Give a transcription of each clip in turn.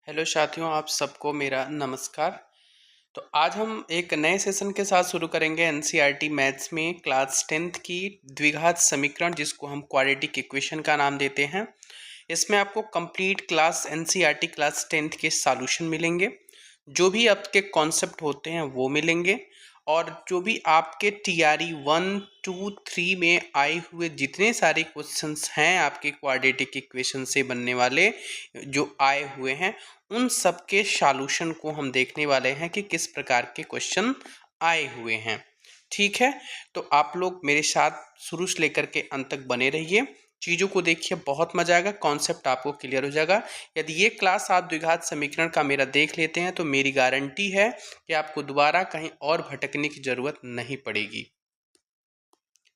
Hello साथियों, आप सबको मेरा नमस्कार। तो आज हम एक नए सेशन के साथ शुरू करेंगे एनसीईआरटी मैथ्स में क्लास 10th की द्विघात समीकरण, जिसको हम क्वाड्रेटिक इक्वेशन का नाम देते हैं। इसमें आपको complete class NCERT class 10th के सॉल्यूशन मिलेंगे, जो भी आपके कॉन्सेप्ट होते हैं वो मिलेंगे, और जो भी आपके टीआरई 1, 2, 3 में आए हुए जितने सारे क्वेश्चंस हैं आपके क्वाड्रेटिक इक्वेशन से बनने वाले जो आए हुए हैं, उन सब के सॉल्यूशन को हम देखने वाले हैं कि किस प्रकार के क्वेश्चन आए हुए हैं। ठीक है, तो आप लोग मेरे साथ शुरू से लेकर के अंत तक बने रहिए। चीज़ों को देखिए, बहुत मजा आएगा, कॉन्सेप्ट आपको क्लियर हो जाएगा। यदि ये क्लास आप द्विघात समीकरण का मेरा देख लेते हैं तो मेरी गारंटी है कि आपको दोबारा कहीं और भटकने की जरूरत नहीं पड़ेगी।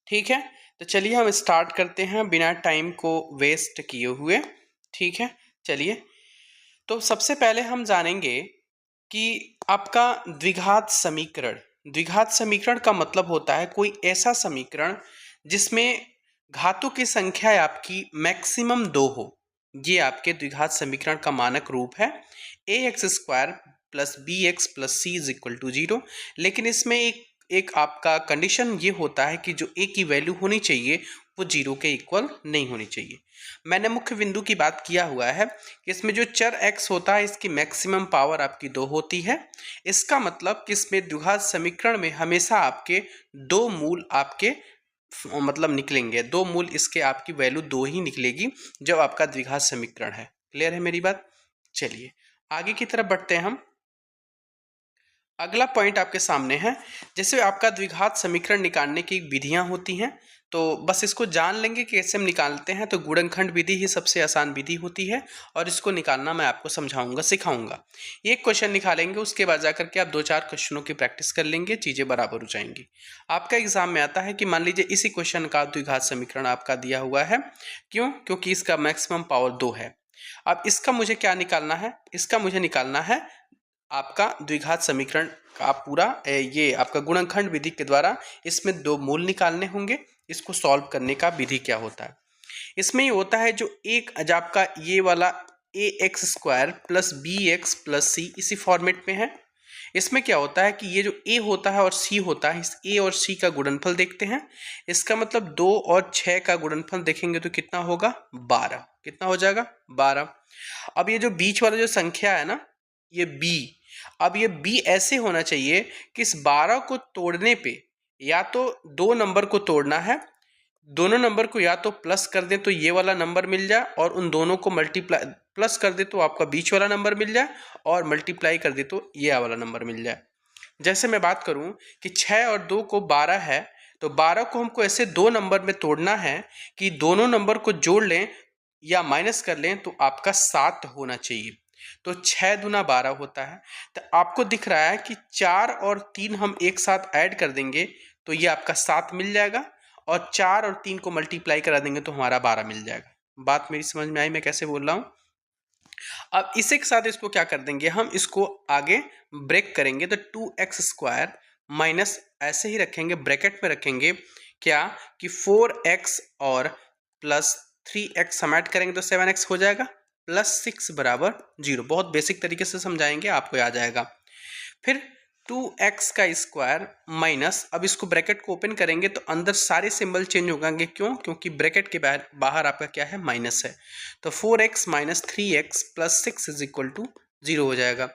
ठीक है, तो चलिए हम स्टार्ट करते हैं बिना टाइम को वेस्ट किए हुए। ठीक है, चलिए। तो सबसे पहले हम जानेंगे कि आपका द्विघात समीकरण का मतलब होता है कोई ऐसा समीकरण जिसमें घातों की संख्या आपकी मैक्सिमम 2 हो। ये आपके द्विघात समीकरण का मानक रूप है। ax² + bx + c = 0। लेकिन इसमें एक आपका कंडीशन ये होता है कि जो a की वैल्यू होनी चाहिए वो 0 के इक्वल नहीं होनी चाहिए। मैंने मुख्य बिंदु की बात किया हुआ है कि इसमें जो चर x होता है इसकी मैक्सिमम पावर आपकी 2 होती है। इसका मतलब कि इसमें द्विघात समीकरण में हमेशा आपके दो मूल आपके मतलब निकलेंगे, दो मूल इसके आपकी वैल्यू 2 ही निकलेगी जब आपका द्विघात समीकरण है। क्लियर है मेरी बात? चलिए आगे की तरफ बढ़ते हैं हम। अगला पॉइंट आपके सामने है, जैसे आपका द्विघात समीकरण निकालने की विधियां होती हैं, तो बस इसको जान लेंगे कि कैसे हम निकालते हैं। तो गुणनखंड विधि ही सबसे आसान विधि होती है और इसको निकालना मैं आपको समझाऊंगा, सिखाऊंगा। एक क्वेश्चन निकालेंगे, उसके बाद जाकर के आप 2-4 क्वेश्चनों की प्रैक्टिस कर लेंगे, चीज़ें बराबर हो जाएंगी। आपका एग्जाम में आता है कि मान लीजिए इसी क्वेश्चन का द्विघात समीकरण आपका दिया हुआ है। क्योंकि इसका मैक्सिमम पावर 2 है। अब इसका मुझे क्या निकालना है? इसका मुझे निकालना है आपका द्विघात समीकरण का पूरा ये आपका गुणनखंड विधि के द्वारा इसमें दो मूल निकालने होंगे। इसको सॉल्व करने का विधि क्या होता है? इसमें ये होता है जो एक आपका ये वाला ax² + bx + c इसी फॉर्मेट में है। इसमें क्या होता है कि ये जो a होता है और c होता है, इस a और c का गुणनफल देखते हैं। इसका मतलब 2 और 6 का गुणनफल देखेंगे तो कितना होगा? 12। कितना हो जाएगा? 12। अब ये जो बीच वाला जो संख्या है ना, ये b, अब ये b ऐसे होना चाहिए कि इस 12 को तोड़ने पे या तो दो नंबर को तोड़ना है, दोनों नंबर को या तो प्लस कर दें तो ये वाला नंबर मिल जाए, और उन दोनों को मल्टीप्लाई प्लस कर दे तो आपका बीच वाला नंबर मिल जाए, और मल्टीप्लाई कर दे तो ये वाला नंबर मिल जाए। जैसे मैं बात करूं कि 6 और 2 को 12 है, तो 12 को हमको ऐसे दो नंबर में तोड़ना है कि दोनों नंबर को जोड़ लें या माइनस कर लें तो आपका 7 होना चाहिए। तो 6 दूना 12 होता है। तो आपको दिख रहा है कि 4 और 3 हम एक साथ ऐड कर देंगे तो ये आपका 7 मिल जाएगा, और 4 और 3 को मल्टीप्लाई करा देंगे तो हमारा 12 मिल जाएगा। बात मेरी समझ में आई मैं कैसे बोल रहा हूँ? अब इसी के साथ इसको क्या कर देंगे, हम इसको आगे ब्रेक करेंगे तो 2x² माइनस ऐसे ही रखेंगे, ब्रैकेट में रखेंगे क्या कि 4x और प्लस 3x हम ऐड करेंगे तो 7x हो जाएगा, +6 = 0। बहुत बेसिक तरीके से समझाएंगे, आपको याद आएगा। फिर 2x² माइनस, अब इसको ब्रैकेट को ओपन करेंगे तो अंदर सारे सिंबल चेंज हो जाएंगे। क्योंकि ब्रैकेट के बाहर आपका क्या है? माइनस है। तो 4x - 3x + 6 = 0 हो जाएगा।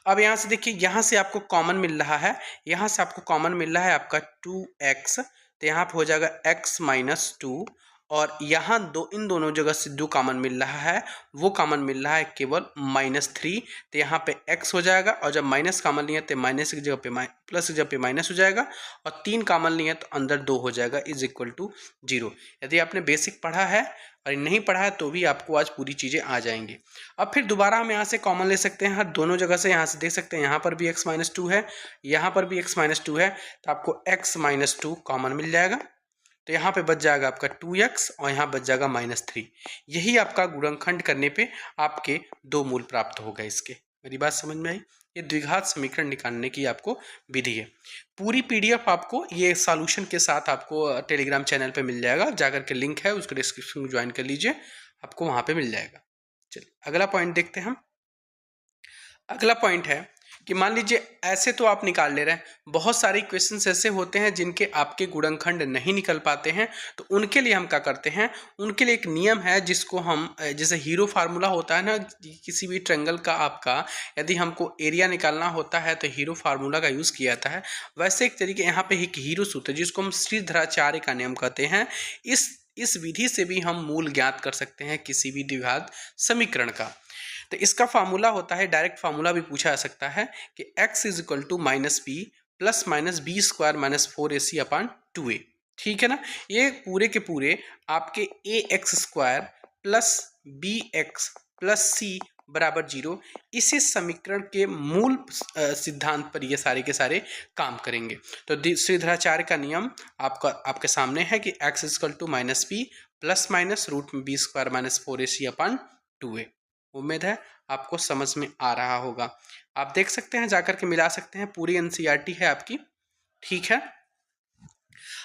अब यहाँ से देखिए, यहाँ से आपको कॉमन मिल रहा है, यहाँ से आपको कॉमन मिल रहा है आपका 2x, तो यहाँ पर हो जाएगा x - 2, और यहाँ इन दोनों जगह से जो कॉमन मिल रहा है वो कॉमन मिल रहा है केवल -3, तो यहाँ पे x हो जाएगा, और जब माइनस कॉमन लिया तो माइनस की जगह पे प्लस की जगह पे माइनस हो जाएगा, और 3 कॉमन लिया तो अंदर 2 हो जाएगा = 0। यदि आपने बेसिक पढ़ा है और नहीं पढ़ा है तो भी आपको आज पूरी चीज़ें आ जाएंगी। अब फिर दोबारा हम यहाँ से कॉमन ले सकते हैं, हर दोनों जगह से यहाँ से देख सकते हैं, यहाँ पर भी x - 2 है, यहाँ पर भी x - 2 है, तो आपको x - 2 कॉमन मिल जाएगा। तो यहाँ पे बच जाएगा आपका 2x और यहाँ बच जाएगा -3। यही आपका गुणनखंड करने पे आपके दो मूल प्राप्त हो गए इसके। मेरी बात समझ में आई? ये द्विघात समीकरण निकालने की आपको विधि है। पूरी पीडीएफ आपको ये सॉल्यूशन के साथ आपको टेलीग्राम चैनल पे मिल जाएगा, जाकर के लिंक है उसको डिस्क्रिप्शन में ज्वाइन कर लीजिए, आपको वहाँ पे मिल जाएगा। चलिए अगला पॉइंट देखते हैं हम। अगला पॉइंट है कि मान लीजिए ऐसे तो आप निकाल ले रहे हैं, बहुत सारे क्वेश्चंस ऐसे होते हैं जिनके आपके गुणनखंड नहीं निकल पाते हैं, तो उनके लिए हम क्या करते हैं, उनके लिए एक नियम है जिसको हम जैसे हीरो फार्मूला होता है ना, किसी भी ट्रायंगल का आपका यदि हमको एरिया निकालना होता है तो हीरो फार्मूला का यूज़ किया जाता है। वैसे एक तरीके यहाँ पे एक हीरो सूत्र है जिसको हम श्रीधराचार्य का नियम कहते हैं। इस विधि से भी हम मूल ज्ञात कर सकते हैं किसी भी द्विघात समीकरण का। तो इसका फार्मूला होता है, डायरेक्ट फार्मूला भी पूछा जा सकता है कि x is equal to minus b plus minus b square minus 4ac upon 2a। ठीक है ना, ये पूरे के पूरे आपके ax square plus b x plus c बराबर 0, इसी समीकरण के मूल सिद्धांत पर ये सारे के सारे काम करेंगे। तो श्रीधराचार्य का नियम आपके सामने है कि x is equal to minus b plus minus root में b square minus 4ac upon 2a। उम्मीद है आपको समझ में आ रहा होगा। आप देख सकते हैं, जाकर के मिला सकते हैं, पूरी एनसीईआरटी है आपकी। ठीक है,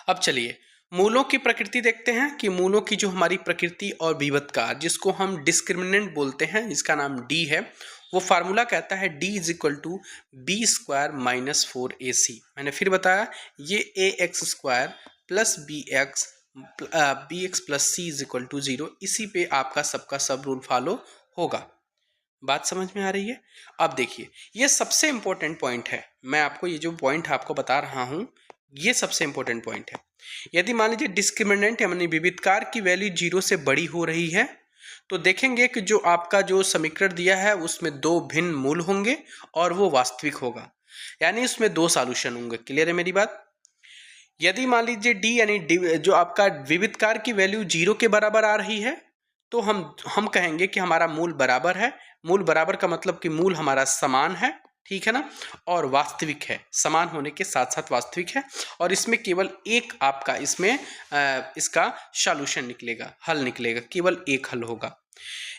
अब चलिए मूलों की प्रकृति देखते हैं कि मूलों की जो हमारी प्रकृति और विविधकार, जिसको हम डिस्क्रिमिनेंट बोलते हैं, जिसका नाम डी है, वो फार्मूला कहता है d is equal to b square minus 4ac। मैंने फिर बताया ये a x square plus b x plus c is equal to 0, इसी पे आपका सबका सब रूल फॉलो होगा। बात समझ में आ रही है? अब देखिए ये सबसे इंपॉर्टेंट पॉइंट है, मैं आपको ये जो पॉइंट आपको बता रहा हूं ये सबसे इंपॉर्टेंट पॉइंट है। यदि मान लीजिए डिस्क्रिमिनेंट यानी विविधकार की वैल्यू 0 से बड़ी हो रही है तो देखेंगे कि जो आपका जो समीकरण दिया है उसमें दो भिन्न मूल होंगे और वो वास्तविक होगा, यानी उसमें दो सॉल्यूशन होंगे। क्लियर है मेरी बात? यदि मान लीजिए डी यानी जो आपका विविधकार की वैल्यू 0 के बराबर आ रही है तो हम कहेंगे कि हमारा मूल बराबर है। मूल बराबर का मतलब कि मूल हमारा समान है, ठीक है ना, और वास्तविक है, समान होने के साथ साथ वास्तविक है, और इसमें केवल एक आपका इसमें इसका सॉल्यूशन निकलेगा, हल निकलेगा, केवल एक हल होगा।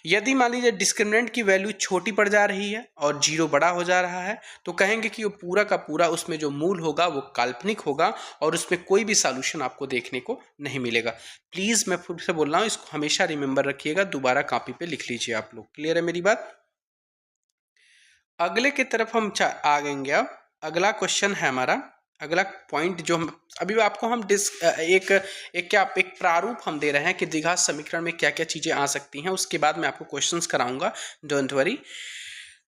यदि मान लीजिए डिस्क्रिमिनेंट की वैल्यू छोटी पड़ जा रही है और 0 बड़ा हो जा रहा है तो कहेंगे कि वो पूरा का पूरा उसमें जो मूल होगा वो काल्पनिक होगा और उसमें कोई भी सॉल्यूशन आपको देखने को नहीं मिलेगा। प्लीज़ मैं फिर से बोल रहा हूँ, इसको हमेशा रिमेंबर रखिएगा, दोबारा कॉपी पे लिख लीजिए आप लोग। क्लियर है मेरी बात? अगले की तरफ हम आ गएंगे। अब अगला क्वेश्चन है हमारा, अगला पॉइंट जो हम अभी आपको हम एक प्रारूप हम दे रहे हैं कि द्विघात समीकरण में क्या क्या चीज़ें आ सकती हैं, उसके बाद मैं आपको क्वेश्चंस कराऊंगा, डोंट वरी।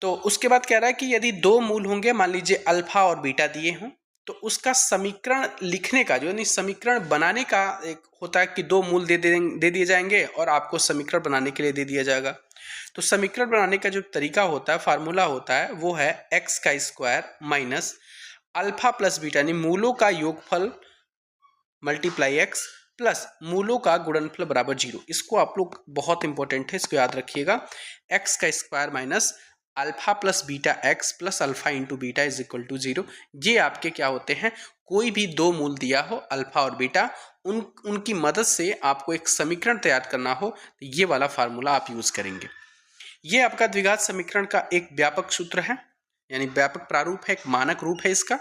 तो उसके बाद कह रहा है कि यदि दो मूल होंगे, मान लीजिए अल्फा और बीटा दिए हों, तो उसका समीकरण लिखने का जो यानी समीकरण बनाने का एक होता है कि दो मूल दे दिए जाएंगे और आपको समीकरण बनाने के लिए दे दिया जाएगा। तो समीकरण बनाने का जो तरीका होता है, फार्मूला होता है, वो है एक्स का square minus alpha plus beta यानी मूलों का योगफल मल्टीप्लाई एक्स प्लस मूलों का गुणनफल बराबर 0। इसको आप लोग बहुत इंपॉर्टेंट है, इसको याद रखिएगा। एक्स का square minus alpha plus beta x plus alpha into beta is equal to 0। ये आपके क्या होते हैं, कोई भी दो मूल दिया हो अल्फा और बीटा, उनकी मदद से आपको एक समीकरण तैयार करना हो तो ये वाला फार्मूला आप यूज करेंगे। ये आपका द्विघात समीकरण का एक व्यापक सूत्र है, यानी व्यापक प्रारूप है, एक मानक रूप है इसका।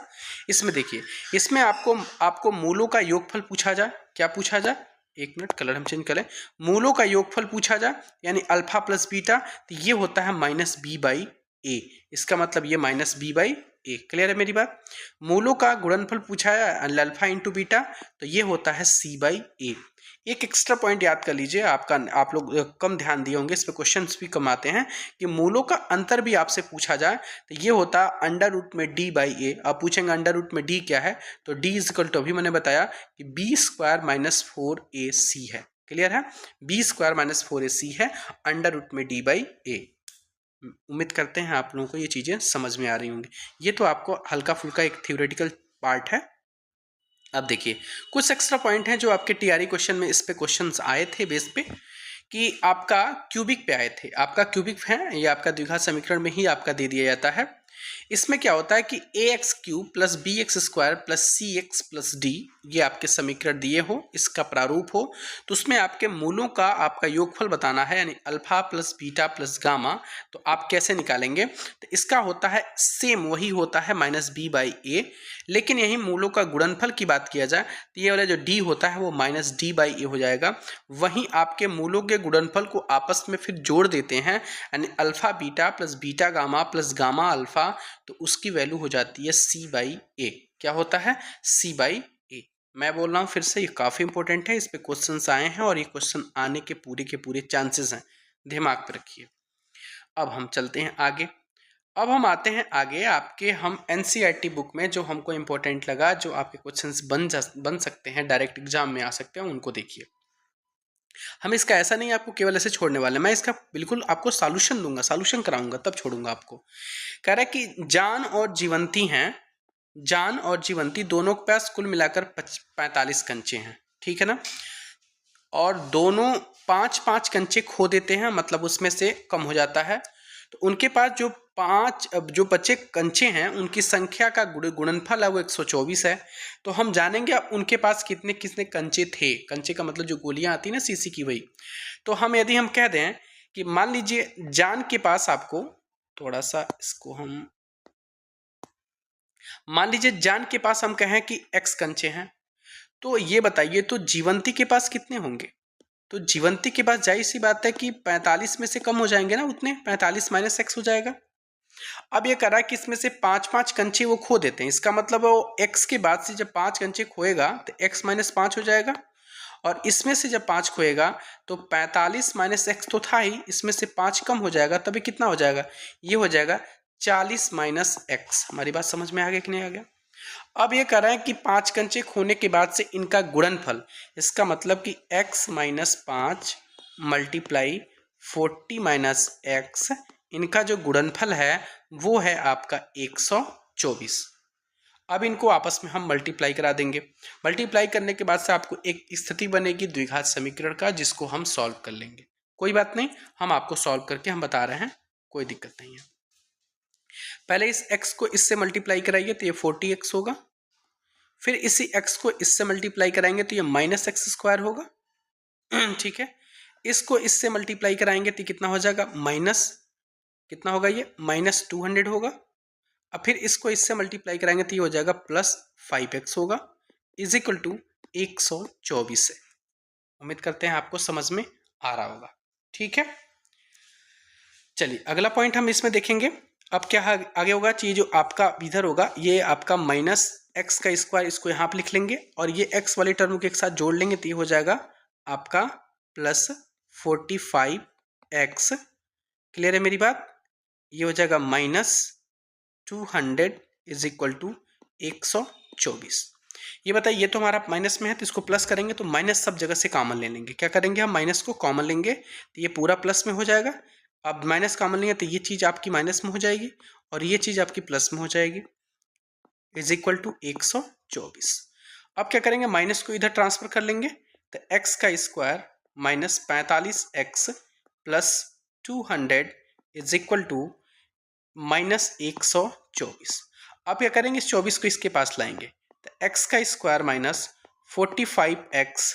इसमें देखिए, इसमें आपको मूलों का योगफल पूछा जाए, क्या पूछा जाए, एक मिनट कलर हम चेंज करें, मूलों का योगफल पूछा जाए यानी अल्फा प्लस बीटा, तो ये होता है माइनस बी बाई ए, इसका मतलब ये minus b by a. Clear है मेरी बात? मूलों का गुणनफल पूछा है अल्फा इंटू बीटा, तो ये होता है सी बाई ए। एक एक्स्ट्रा पॉइंट याद कर लीजिए, आप लोग कम ध्यान दिए होंगे, इस पे क्वेश्चंस भी कम आते हैं कि मूलों का अंतर भी आपसे पूछा जाए तो ये होता है अंडर रूट में डी बाई ए। आप पूछेंगे अंडर रूट में डी क्या है, तो डी इज इक्वल टू अभी मैंने बताया कि बी स्क्वायर माइनस 4ac है। क्लियर है? बी स्क्वायर माइनस 4ac है अंडर रूट में डी बाई ए। उम्मीद करते हैं आप लोगों को ये चीज़ें समझ में आ रही होंगी। ये तो आपको हल्का फुल्का एक थ्योरेटिकल पार्ट है। अब देखिए कुछ एक्स्ट्रा पॉइंट हैं जो आपके टीआरई क्वेश्चन में, इस पे क्वेश्चंस आए थे बेस पे कि आपका क्यूबिक पे आए थे। आपका क्यूबिक है, ये आपका द्विघात समीकरण में ही आपका दे दिया जाता है। इसमें क्या होता है कि ax³ plus bx² plus cx plus d ये आपके समीकरण दिए हो, इसका प्रारूप हो, तो उसमें आपके मूलों का आपका योगफल बताना है, यानी alpha plus beta plus gamma. तो आप कैसे निकालेंगे? तो इसका होता है सेम वही होता है -b/a, लेकिन यही मूलों का गुणनफल की बात किया जाए तो ये वाला जो d होता है वो -d/a हो जाएगा। वहीं आपके मूलों के गुणनफल को आपस में फिर जोड़ देते हैं, यानी alpha beta plus beta gamma plus gamma alpha, तो उसकी वैल्यू हो जाती है c/a। क्या होता है? c/a। मैं बोल रहा हूँ फिर से, ये काफ़ी इंपॉर्टेंट है, इस पे क्वेश्चंस आए हैं और ये क्वेश्चन आने के पूरे चांसेस हैं, दिमाग पे रखिए। अब हम चलते हैं आगे। अब हम आते हैं आगे आपके, हम एनसीईआरटी बुक में जो हमको इम्पोर्टेंट लगा, जो आपके क्वेश्चंस बन सकते हैं, डायरेक्ट एग्जाम में आ सकते हैं, उनको देखिए। हम इसका ऐसा नहीं आपको केवल ऐसे छोड़ने वाले, मैं इसका बिल्कुल आपको सॉल्यूशन दूंगा, सॉल्यूशन कराऊंगा, तब छोड़ूंगा आपको। कह रहा है कि जान और जीवंती हैं, जान और जीवंती दोनों के पास कुल मिलाकर 45 कंचे हैं, ठीक है ना, और दोनों 5-5 कंचे खो देते हैं, मतलब उसमें से कम हो जाता है। तो उनके पास जो बचे कंचे हैं उनकी संख्या का गुणनफल है वो 124 है। तो हम जानेंगे अब उनके पास कितने कितने कंचे थे। कंचे का मतलब जो गोलियां आती है ना सीसी की, वही। तो यदि हम कह दें कि मान लीजिए जान के पास आपको, थोड़ा सा इसको हम, मान लीजिए जान के पास हम कहें कि x कंचे हैं, तो ये बताइए तो जीवंती के पास कितने होंगे? तो जीवंती के पास जाहिर सी बात है कि 45 में से कम हो जाएंगे ना, उतने 45 माइनस एक्स हो जाएगा। अब ये करा कि इसमें से 5-5 कंचे वो खो देते हैं, इसका मतलब वो x के बाद से जब 5 कंचे खोएगा तो x माइनस 5 हो जाएगा, और इसमें से जब 5 खोएगा तो 45 माइनस एक्स तो था ही, इसमें से 5 कम हो जाएगा, तभी कितना हो जाएगा? ये हो जाएगा 40 माइनस एक्स। हमारी बात समझ में आ गया कि नहीं आ गया? अब ये कह रहा है कि 5 कंचे खोने के बाद से इनका गुणनफल, इसका मतलब कि x minus 5 multiply 40 minus x, इनका जो गुणनफल है वो है आपका 124। अब इनको आपस में हम मल्टीप्लाई करा देंगे। मल्टीप्लाई करने के बाद से आपको एक स्थिति बनेगी द्विघात समीकरण का, जिसको हम सॉल्व कर लेंगे। कोई बात नहीं, हम आपको सॉल्व करके हम बता रहे हैं, कोई दिक्कत नहीं है। पहले इस x को इससे मल्टीप्लाई कराइए तो ये 40x होगा, फिर इसी x को इससे मल्टीप्लाई कराएंगे तो ये -x² होगा, ठीक है। इसको इससे मल्टीप्लाई कराएंगे तो कितना हो जाएगा? माइनस कितना होगा? ये -200 होगा। अब फिर इसको इससे मल्टीप्लाई कराएंगे तो ये हो जाएगा +5x होगा, इज इक्वल टू 124 है। उम्मीद करते हैं आपको समझ में आ रहा होगा, ठीक है। चलिए अगला पॉइंट हम इसमें देखेंगे। अब क्या आगे होगा, चीज जो आपका इधर होगा ये आपका -x², इसको यहाँ पे लिख लेंगे और ये x वाले टर्म के एक साथ जोड़ लेंगे तो ये हो जाएगा आपका +45x। क्लियर है मेरी बात? ये हो जाएगा -200 इज इक्वल टू 124। ये बताइए, ये तो हमारा माइनस में है तो इसको प्लस करेंगे तो माइनस सब जगह से कॉमन ले लेंगे। क्या करेंगे हम? माइनस को कॉमन लेंगे तो ये पूरा प्लस में हो जाएगा। अब माइनस कॉमन लेंगे तो ये चीज़ आपकी माइनस में हो जाएगी और ये चीज़ आपकी प्लस में हो जाएगी, इज इक्वल टू 124। अब क्या करेंगे? माइनस को इधर ट्रांसफर कर लेंगे तो x² minus 45x plus 200 is equal to -124। अब क्या करेंगे? इस 24 को इसके पास लाएंगे तो x² माइनस 45x,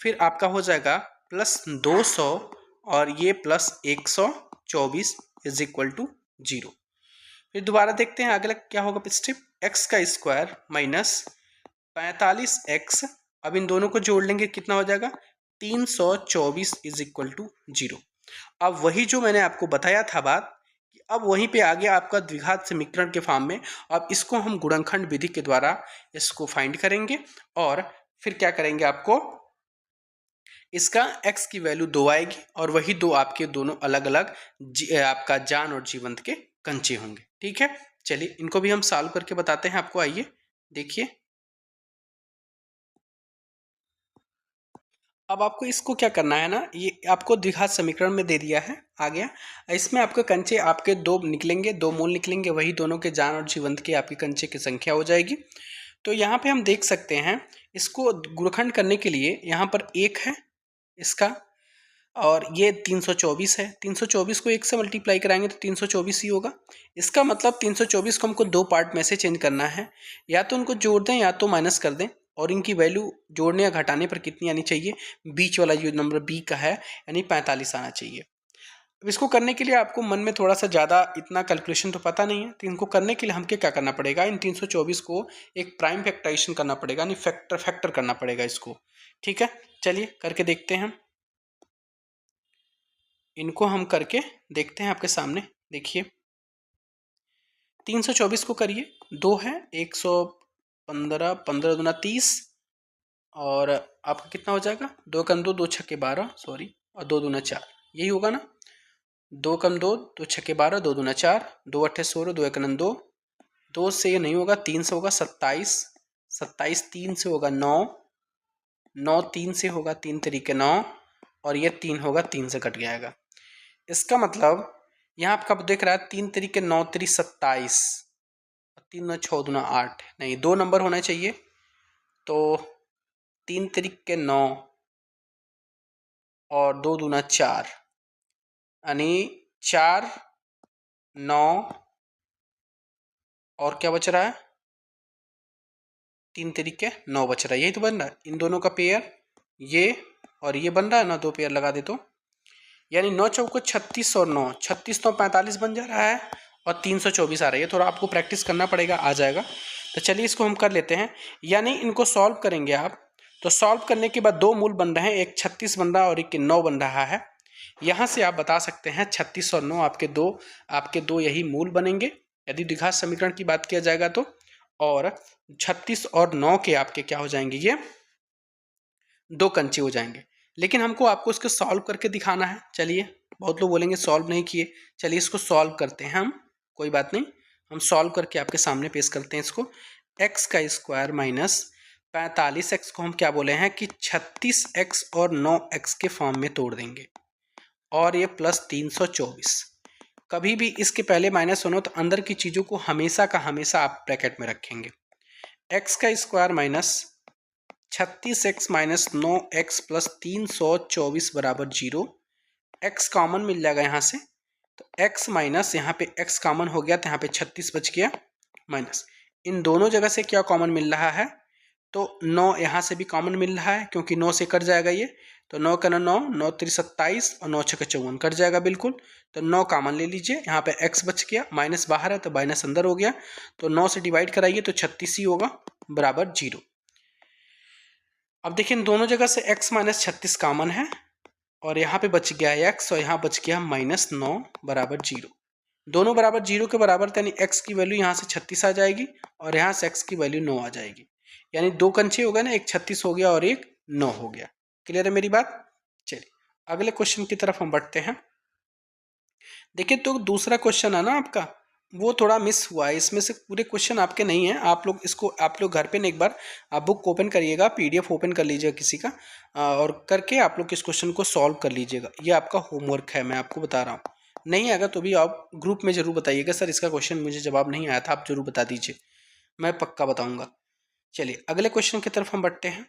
फिर आपका हो जाएगा +200 और ये +124 इज इक्वल टू 0। फिर दोबारा देखते हैं अगला क्या होगा स्टेप। x² माइनस 45x, अब इन दोनों को जोड़ लेंगे कितना हो जाएगा? 324 इज इक्वल टू 0। अब वही जो मैंने आपको बताया था बात, अब वहीं पे आ गया आपका द्विघात समीकरण के फॉर्म में। अब इसको हम गुणनखंड विधि के द्वारा इसको फाइंड करेंगे और फिर क्या करेंगे, आपको इसका x की वैल्यू 2 आएगी और वही 2 आपके दोनों अलग अलग आपका जान और जीवंत के कंचे होंगे, ठीक है। चलिए इनको भी हम सॉल्व करके बताते हैं आपको। आइए देखिए, अब आपको इसको क्या करना है ना, ये आपको द्विघात समीकरण में दे दिया है, आ गया। इसमें आपके कंचे आपके 2 निकलेंगे, 2 मूल निकलेंगे, वही दोनों के जान और जीवंत के आपके कंचे की संख्या हो जाएगी। तो यहाँ पे हम देख सकते हैं, इसको गुणनखंड करने के लिए यहाँ पर 1 है इसका, और ये 324 है। 324 को 1 से मल्टीप्लाई कराएंगे तो 324 ही होगा। इसका मतलब 324 को हमको दो पार्ट में से चेंज करना है, या तो उनको जोड़ दें या तो माइनस कर दें, और इनकी वैल्यू जोड़ने या घटाने पर कितनी आनी चाहिए, बीच वाला जो नंबर बी का है यानी 45 आना चाहिए। अब इसको करने के लिए आपको मन में थोड़ा सा ज़्यादा इतना कैलकुलेशन तो पता नहीं है, तो इनको करने के लिए हमको क्या करना पड़ेगा, इन 324 को एक प्राइम फैक्टराइजेशन करना पड़ेगा, यानी फैक्टर करना पड़ेगा इसको। ठीक है, चलिए करके देखते हैं। इनको हम करके देखते हैं आपके सामने। देखिए 324 को करिए, 2 है 115, 15 दूना 30, और आपका कितना हो जाएगा, 2 कम 2, 2 छक्के 12, सॉरी, और 2 दूना 4, यही होगा ना। 2 कम 2, 2 छक्के 12, 2 दूना 4, 2 अट्ठे 16, 2 एक 2, 2 से ये नहीं होगा, 3 से होगा 27, 27 3 से होगा 9, 9 3 से होगा 3 तरीके 9, और ये 3 होगा 3 से कट जाएगा। इसका मतलब यहाँ आपका देख रहा है 3 तरीके 9 3 27, 3 9 6 दूना 8, नहीं 2 नंबर होना चाहिए, तो 3 तरीके 9 और 2 दूना 4, यानी 4 9, और क्या बच रहा है, 3 तरीके 9 बच रहा है, यही तो बन रहा है। इन दोनों का पेयर ये और ये बन रहा है ना, 2 पेयर लगा दे तो, यानी 9 चौको 36 और 9, 36 तो 45 बन जा रहा है, और 324 आ रही है। थोड़ा आपको प्रैक्टिस करना पड़ेगा, आ जाएगा। तो चलिए इसको हम कर लेते हैं, यानी इनको सॉल्व करेंगे आप, तो सॉल्व करने के बाद दो मूल बन रहे हैं, एक 36 बन रहा है और एक 9 बन रहा है। यहाँ से आप बता सकते हैं 36 और 9 आपके दो यही मूल बनेंगे यदि द्विघात समीकरण की बात किया जाएगा तो, और 36 और 9 के आपके क्या हो जाएंगे, ये दो कंचे हो जाएंगे। लेकिन हमको आपको इसको सॉल्व करके दिखाना है। चलिए, बहुत लोग बोलेंगे सॉल्व नहीं किए, चलिए इसको सॉल्व करते हैं हम, कोई बात नहीं, हम सॉल्व करके आपके सामने पेश करते हैं इसको। एक्स का स्क्वायर माइनस 45x को हम क्या बोले हैं कि 36x और 9x के फॉर्म में तोड़ देंगे, और ये प्लस 324। कभी भी इसके पहले माइनस होना तो अंदर की चीज़ों को हमेशा का हमेशा आप ब्रैकेट में रखेंगे। एक्स का square minus 36x minus 9x plus 324 बराबर 0। x कॉमन मिल जाएगा यहाँ से, तो x माइनस यहाँ पे x कॉमन हो गया तो यहाँ पे 36 बच गया, माइनस इन दोनों जगह से क्या कॉमन मिल रहा है, तो 9 यहाँ से भी कॉमन मिल रहा है क्योंकि 9 से कट जाएगा ये, तो 9 का 9, 9 3 27 और 9 6 54 कट जाएगा बिल्कुल, तो 9 कॉमन ले लीजिए, यहाँ पे x बच गया, माइनस बाहर है तो माइनस अंदर हो गया, तो 9 से डिवाइड कराइए तो 36 ही होगा बराबर 0। अब देखिए इन दोनों जगह से x माइनस 36 कॉमन है, और यहाँ पे बच गया x और यहाँ बच गया माइनस 9 बराबर 0। दोनों बराबर 0 के बराबर, यानी x की वैल्यू यहाँ से 36 आ जाएगी और यहाँ से x की वैल्यू 9 आ जाएगी, यानी दो कंचे हो गए ना, एक 36 हो गया और एक 9 हो गया। क्लियर है मेरी बात। चलिए अगले क्वेश्चन की तरफ हम बढ़ते हैं। देखिए तो दूसरा क्वेश्चन है ना आपका, वो थोड़ा मिस हुआ है, इसमें से पूरे क्वेश्चन आपके नहीं है। आप लोग घर पे न एक बार आप बुक ओपन करिएगा, पीडीएफ ओपन कर लीजिएगा किसी का, और करके आप लोग इस क्वेश्चन को सॉल्व कर लीजिएगा। ये आपका होमवर्क है, मैं आपको बता रहा हूँ। नहीं आएगा तो भी आप ग्रुप में ज़रूर बताइएगा, सर इसका क्वेश्चन मुझे जवाब नहीं आया था, आप ज़रूर बता दीजिए, मैं पक्का बताऊँगा। चलिए अगले क्वेश्चन की तरफ हम बढ़ते हैं।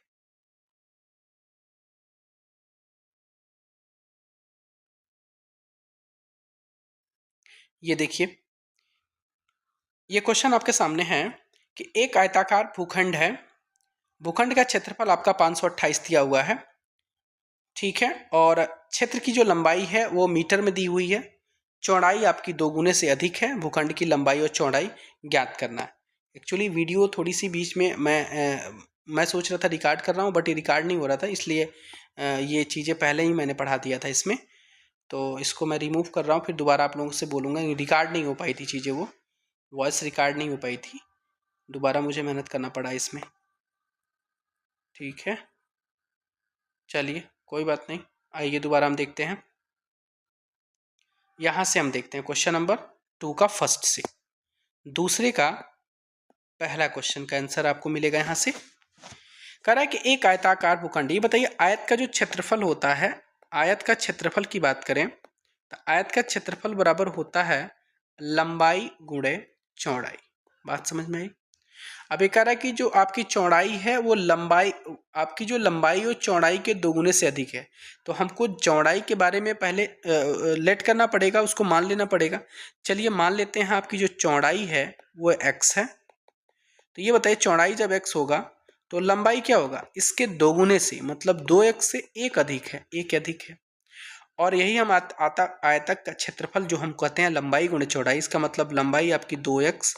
ये देखिए, ये क्वेश्चन आपके सामने है कि एक आयताकार भूखंड है, भूखंड का क्षेत्रफल आपका 528 दिया हुआ है, ठीक है, और क्षेत्र की जो लंबाई है वो मीटर में दी हुई है, चौड़ाई आपकी 2 गुने से अधिक है, भूखंड की लंबाई और चौड़ाई ज्ञात करना है। एक्चुअली वीडियो थोड़ी सी बीच में मैं सोच रहा था रिकॉर्ड कर रहा हूँ, बट ये रिकॉर्ड नहीं हो रहा था, इसलिए ये चीज़ें पहले ही मैंने पढ़ा दिया था इसमें, तो इसको मैं रिमूव कर रहा हूँ, फिर दोबारा आप लोगों से बोलूँगा। रिकॉर्ड नहीं हो पाई थी चीज़ें, वो वॉइस रिकॉर्ड नहीं हो पाई थी, दोबारा मुझे मेहनत करना पड़ा इसमें, ठीक है। चलिए कोई बात नहीं, आइए दोबारा हम देखते हैं। यहाँ से हम देखते हैं क्वेश्चन नंबर 2 का फर्स्ट से दूसरे का पहला क्वेश्चन का आंसर आपको मिलेगा। यहाँ से कह रहा है कि एक आयताकार भूखंड, ये बताइए आयत का जो क्षेत्रफल होता है, आयत का क्षेत्रफल की बात करें तो आयत का क्षेत्रफल बराबर होता है लंबाई गुणे चौड़ाई। बात समझ में आई। अब ये कह रहा है कि जो आपकी चौड़ाई है वो लंबाई, आपकी जो लंबाई और चौड़ाई के दोगुने से अधिक है। तो हमको चौड़ाई के बारे में पहले लेट करना पड़ेगा, उसको मान लेना पड़ेगा। चलिए मान लेते हैं आपकी जो चौड़ाई है वो x है। तो ये बताइए चौड़ाई जब x होगा तो लंबाई क्या होगा, इसके दोगुने से, मतलब 2x से एक अधिक है, एक अधिक है। और यही हम आयतक का क्षेत्रफल जो हम कहते हैं लंबाई गुणे चौड़ाई, इसका मतलब लंबाई आपकी 2x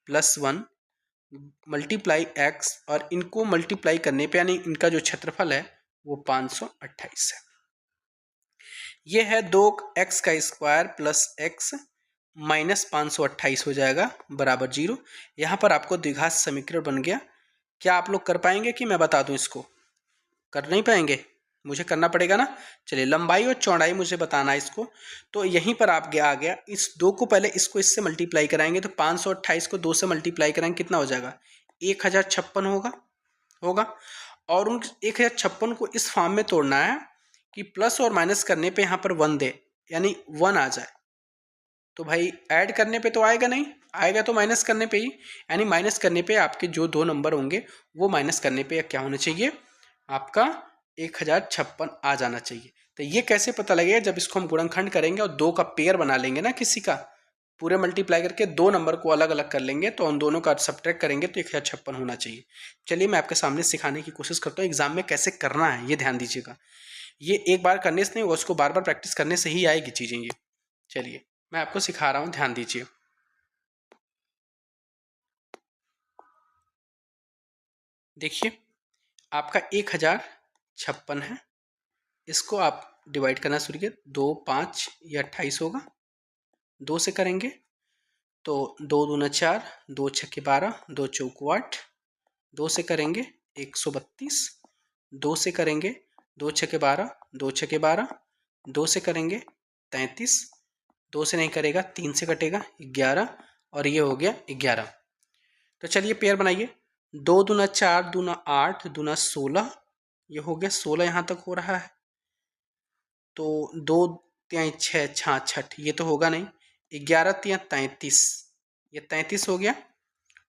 + 1 मल्टीप्लाई x, और इनको मल्टीप्लाई करने पे यानी इनका जो क्षेत्रफल है वो 528 है। ये है 2x² + x - 528 हो जाएगा बराबर 0। यहाँ पर आपको द्विघात समीकरण बन गया। क्या आप लोग कर पाएंगे कि मैं बता दूं इसको? कर नहीं पाएंगे, मुझे करना पड़ेगा ना। चलिए लंबाई और चौड़ाई मुझे बताना है इसको। तो यहीं पर आप आ गया, इस 2 को पहले इसको इससे मल्टीप्लाई कराएंगे तो 528 को 2 से मल्टीप्लाई कराएंगे कितना हो जाएगा, 1056 होगा। और उन 1056 को इस फॉर्म में तोड़ना है कि प्लस और माइनस करने पे यहाँ पर 1 दे, यानी 1 आ जाए। तो भाई ऐड करने पे तो आएगा नहीं, आएगा तो माइनस करने पे ही, यानी माइनस करने पे आपके जो 2 नंबर होंगे वो माइनस करने पे क्या होना चाहिए, आपका 1056 आ जाना चाहिए। तो ये कैसे पता लगेगा, जब इसको हम गुणनखंड करेंगे और 2 का पेयर बना लेंगे ना किसी का, पूरे मल्टीप्लाई करके 2 नंबर को अलग अलग कर लेंगे तो उन दोनों का सब्ट्रैक्ट करेंगे तो 1056 होना चाहिए। चलिए मैं आपके सामने सिखाने की कोशिश करता हूँ, एग्जाम में कैसे करना है ये ध्यान दीजिएगा। ये एक बार करने से नहीं, उसको बार बार प्रैक्टिस करने से ही आएगी चीज़ें ये। चलिए मैं आपको सिखा रहा हूँ, ध्यान दीजिए। देखिए आपका 1056 है, इसको आप डिवाइड करना शुरू कीजिए। 2 5 ये 28 होगा, 2 से करेंगे तो 2 दूना 4, 2 छक्के 12, 2 चौको 8, 2 से करेंगे 132, 2 से करेंगे 2 छक्के 12, 2 छक्के 12, 2 से करेंगे 33, 2 से नहीं करेगा 3 से कटेगा 11, और ये हो गया 11। तो चलिए पेयर बनाइए। 2 दूना 4 दूना 8 दूना 16, ये हो गया 16 यहाँ तक हो रहा है। तो 2 तियाई 6 66, ये तो होगा नहीं। 11 तिया 33, ये 33 हो गया।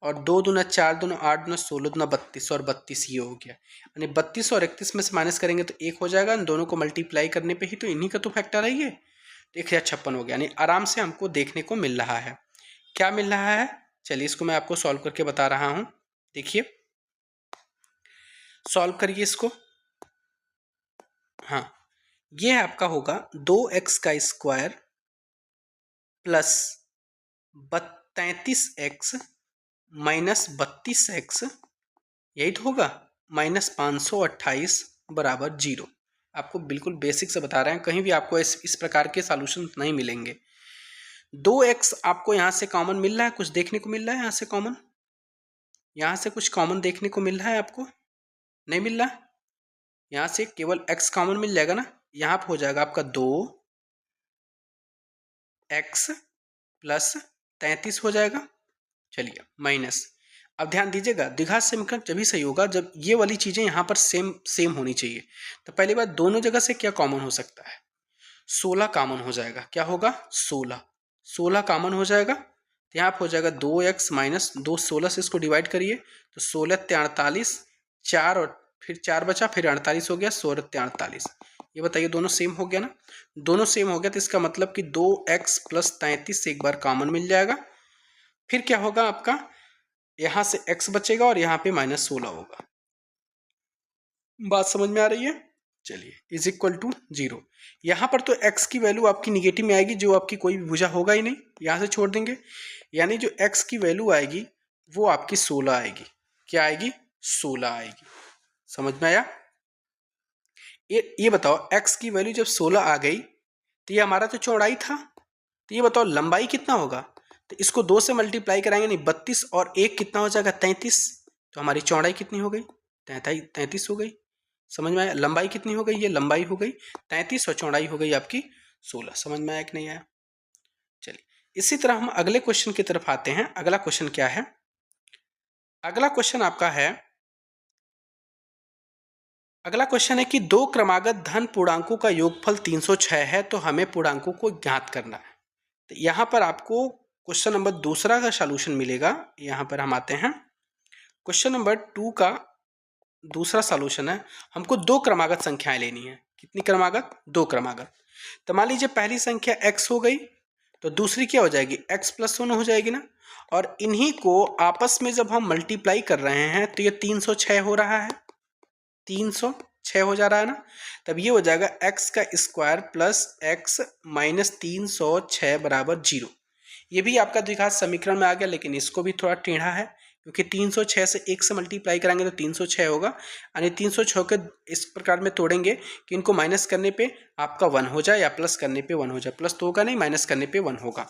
और 2 दूना 4 दूना 8 दूना 16 दूना 32, और 32 ये हो गया। यानी 32 और 31 में से माइनस करेंगे तो 1 हो जाएगा, इन दोनों को मल्टीप्लाई करने पे ही तो इन्हीं का तो फैक्टर है ये। तो 1056 हो गया, यानी आराम से हमको देखने को मिल रहा है। क्या मिल रहा है, चलिए इसको मैं आपको सॉल्व करके बता रहा हूँ। देखिए सॉल्व करिए इसको। हाँ ये आपका होगा 2x² + 33x - 32x, यही तो होगा, -528 बराबर 0। आपको बिल्कुल बेसिक से बता रहे हैं, कहीं भी आपको इस प्रकार के सॉल्यूशन नहीं मिलेंगे। 2x आपको यहाँ से कॉमन मिल रहा है, कुछ देखने को मिल रहा है यहाँ से कॉमन, यहाँ से कुछ कॉमन देखने को मिल रहा है आपको, नहीं मिल रहा। यहाँ से केवल x कॉमन मिल जाएगा ना, यहाँ पे हो जाएगा आपका 2x + 33 हो जाएगा। चलिए माइनस, अब ध्यान दीजिएगा द्विघात समीकरण तभी सही होगा जब ये वाली चीजें यहाँ पर सेम होनी चाहिए। तो पहली बात, दोनों जगह से क्या कॉमन हो सकता है, 16 कॉमन हो जाएगा। क्या होगा, 16 कॉमन हो जाएगा। तो यहाँ पर हो जाएगा 2x - 2, 16 से इसको डिवाइड करिए तो 16 × 48, 4 और फिर 4 बचा, फिर 48 हो गया, 16 × 48। ये बताइए दोनों सेम हो गया ना, दोनों सेम हो गया तो इसका मतलब कि 2x + 33 से एक बार कॉमन मिल जाएगा। फिर क्या होगा आपका, यहां से x बचेगा और यहाँ पे -16 होगा। बात समझ में आ रही है? चलिए = 0। यहाँ पर तो x की वैल्यू आपकी निगेटिव में आएगी, जो आपकी कोई भी भुजा होगा ही नहीं, यहाँ से छोड़ देंगे। यानी जो x की वैल्यू आएगी वो आपकी 16 आएगी। क्या आएगी, 16 आएगी। समझ में आया? ये बताओ x की वैल्यू जब 16 आ गई तो ये हमारा तो चौड़ाई था, तो ये बताओ लंबाई कितना होगा। तो इसको 2 से मल्टीप्लाई कराएंगे, नहीं 32 और 1 कितना हो जाएगा, 33। तो हमारी चौड़ाई कितनी हो गई, 33 हो गई। समझ में आया? लंबाई कितनी हो गई, ये लंबाई हो गई 33 और चौड़ाई हो गई आपकी 16। समझ में आया कि नहीं आया? चलिए इसी तरह हम अगले क्वेश्चन की तरफ आते हैं। अगला क्वेश्चन क्या है, अगला क्वेश्चन आपका है, अगला क्वेश्चन है कि 2 क्रमागत धन पूर्णांकों का योगफल 306 है, तो हमें पूर्णांकों को ज्ञात करना है। तो यहाँ पर आपको क्वेश्चन नंबर दूसरा का सॉल्यूशन मिलेगा। यहाँ पर हम आते हैं, क्वेश्चन नंबर 2 का दूसरा सॉल्यूशन है, हमको दो क्रमागत संख्याएं लेनी है। कितनी क्रमागत? दो क्रमागत। तो मान लीजिए पहली संख्या x हो गई, तो दूसरी क्या हो जाएगी? x प्लस 1 हो जाएगी ना। और इन्हीं को आपस में जब हम मल्टीप्लाई कर रहे हैं तो ये 306 हो रहा है, 306 हो जा रहा है ना। तब ये हो जाएगा x का स्क्वायर प्लस x माइनस 306 बराबर 0। ये भी आपका द्विघात समीकरण में आ गया, लेकिन इसको भी थोड़ा टेढ़ा है, क्योंकि 306 से 1 से मल्टीप्लाई कराएंगे तो 306 होगा। यानी 306 के इस प्रकार में तोड़ेंगे कि इनको माइनस करने पे आपका 1 हो जाए या प्लस करने पे 1 हो जाए। प्लस तो होगा नहीं, माइनस करने पे 1 होगा।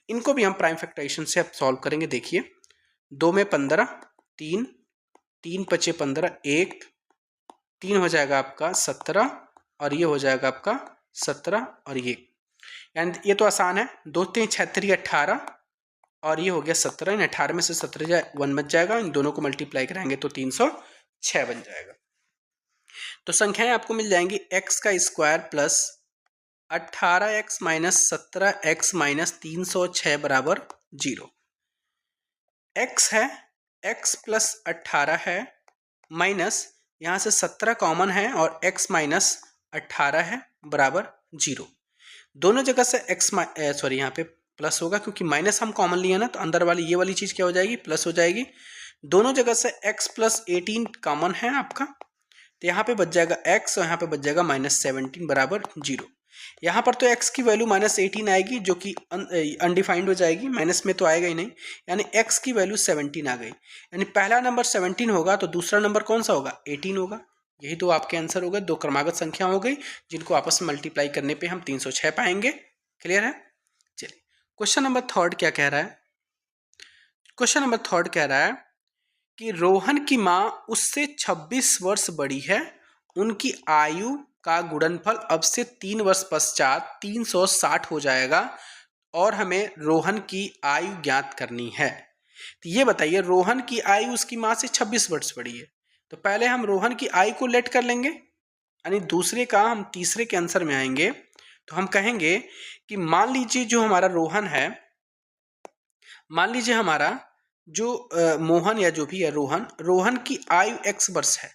इनको भी हम प्राइम फैक्टराइजेशन से अब सॉल्व करेंगे। देखिए 2 में 15, 3, 3 पचे 15, 1, 3 हो जाएगा आपका 17, और ये हो जाएगा आपका 17, और ये यानी ये तो आसान है। 2 3 36 18, और ये हो गया 17। इन 18 में से 17 1 बच जाएगा, इन दोनों को मल्टीप्लाई कराएंगे तो 306 बन जाएगा। तो संख्याएं आपको मिल जाएंगी x का square plus 18x minus 17x minus 306 बराबर 0। x है, x प्लस 18 है, माइनस यहाँ से 17 कॉमन है और x माइनस 18 है बराबर 0। दोनों जगह से x सॉरी यहाँ पे प्लस होगा, क्योंकि माइनस हम कॉमन लिए ना, तो अंदर वाली ये वाली चीज़ क्या हो जाएगी? प्लस हो जाएगी। दोनों जगह से x प्लस 18 कॉमन है आपका, तो यहाँ पे बच जाएगा x और यहाँ पे बच जाएगा माइनस 17 बराबर 0। यहाँ पर तो x की वैल्यू माइनस 18 आएगी, जो कि अनडिफाइंड हो जाएगी, माइनस में तो आएगा ही नहीं। यानी x की वैल्यू 17 आ गई। यानी पहला नंबर 17 होगा तो दूसरा नंबर कौन सा होगा? 18 होगा। यही तो आपके आंसर होगा। दो क्रमागत संख्या हो गई जिनको आपस में मल्टीप्लाई करने पे हम 306 पाएंगे। क्लियर है? चलिए क्वेश्चन नंबर 3 क्या कह रहा है? क्वेश्चन नंबर 3 कह रहा है कि रोहन की माँ उससे 26 वर्ष बड़ी है, उनकी आयु का गुणनफल अब से 3 वर्ष पश्चात 360 हो जाएगा और हमें रोहन की आयु ज्ञात करनी है। तो ये बताइए, रोहन की आयु उसकी माँ से 26 वर्ष बड़ी है, तो पहले हम रोहन की आयु को लेट कर लेंगे, यानी दूसरे का हम तीसरे के आंसर में आएंगे। तो हम कहेंगे कि मान लीजिए जो हमारा रोहन है, मान लीजिए हमारा जो मोहन या जो भी है रोहन की आयु x वर्ष है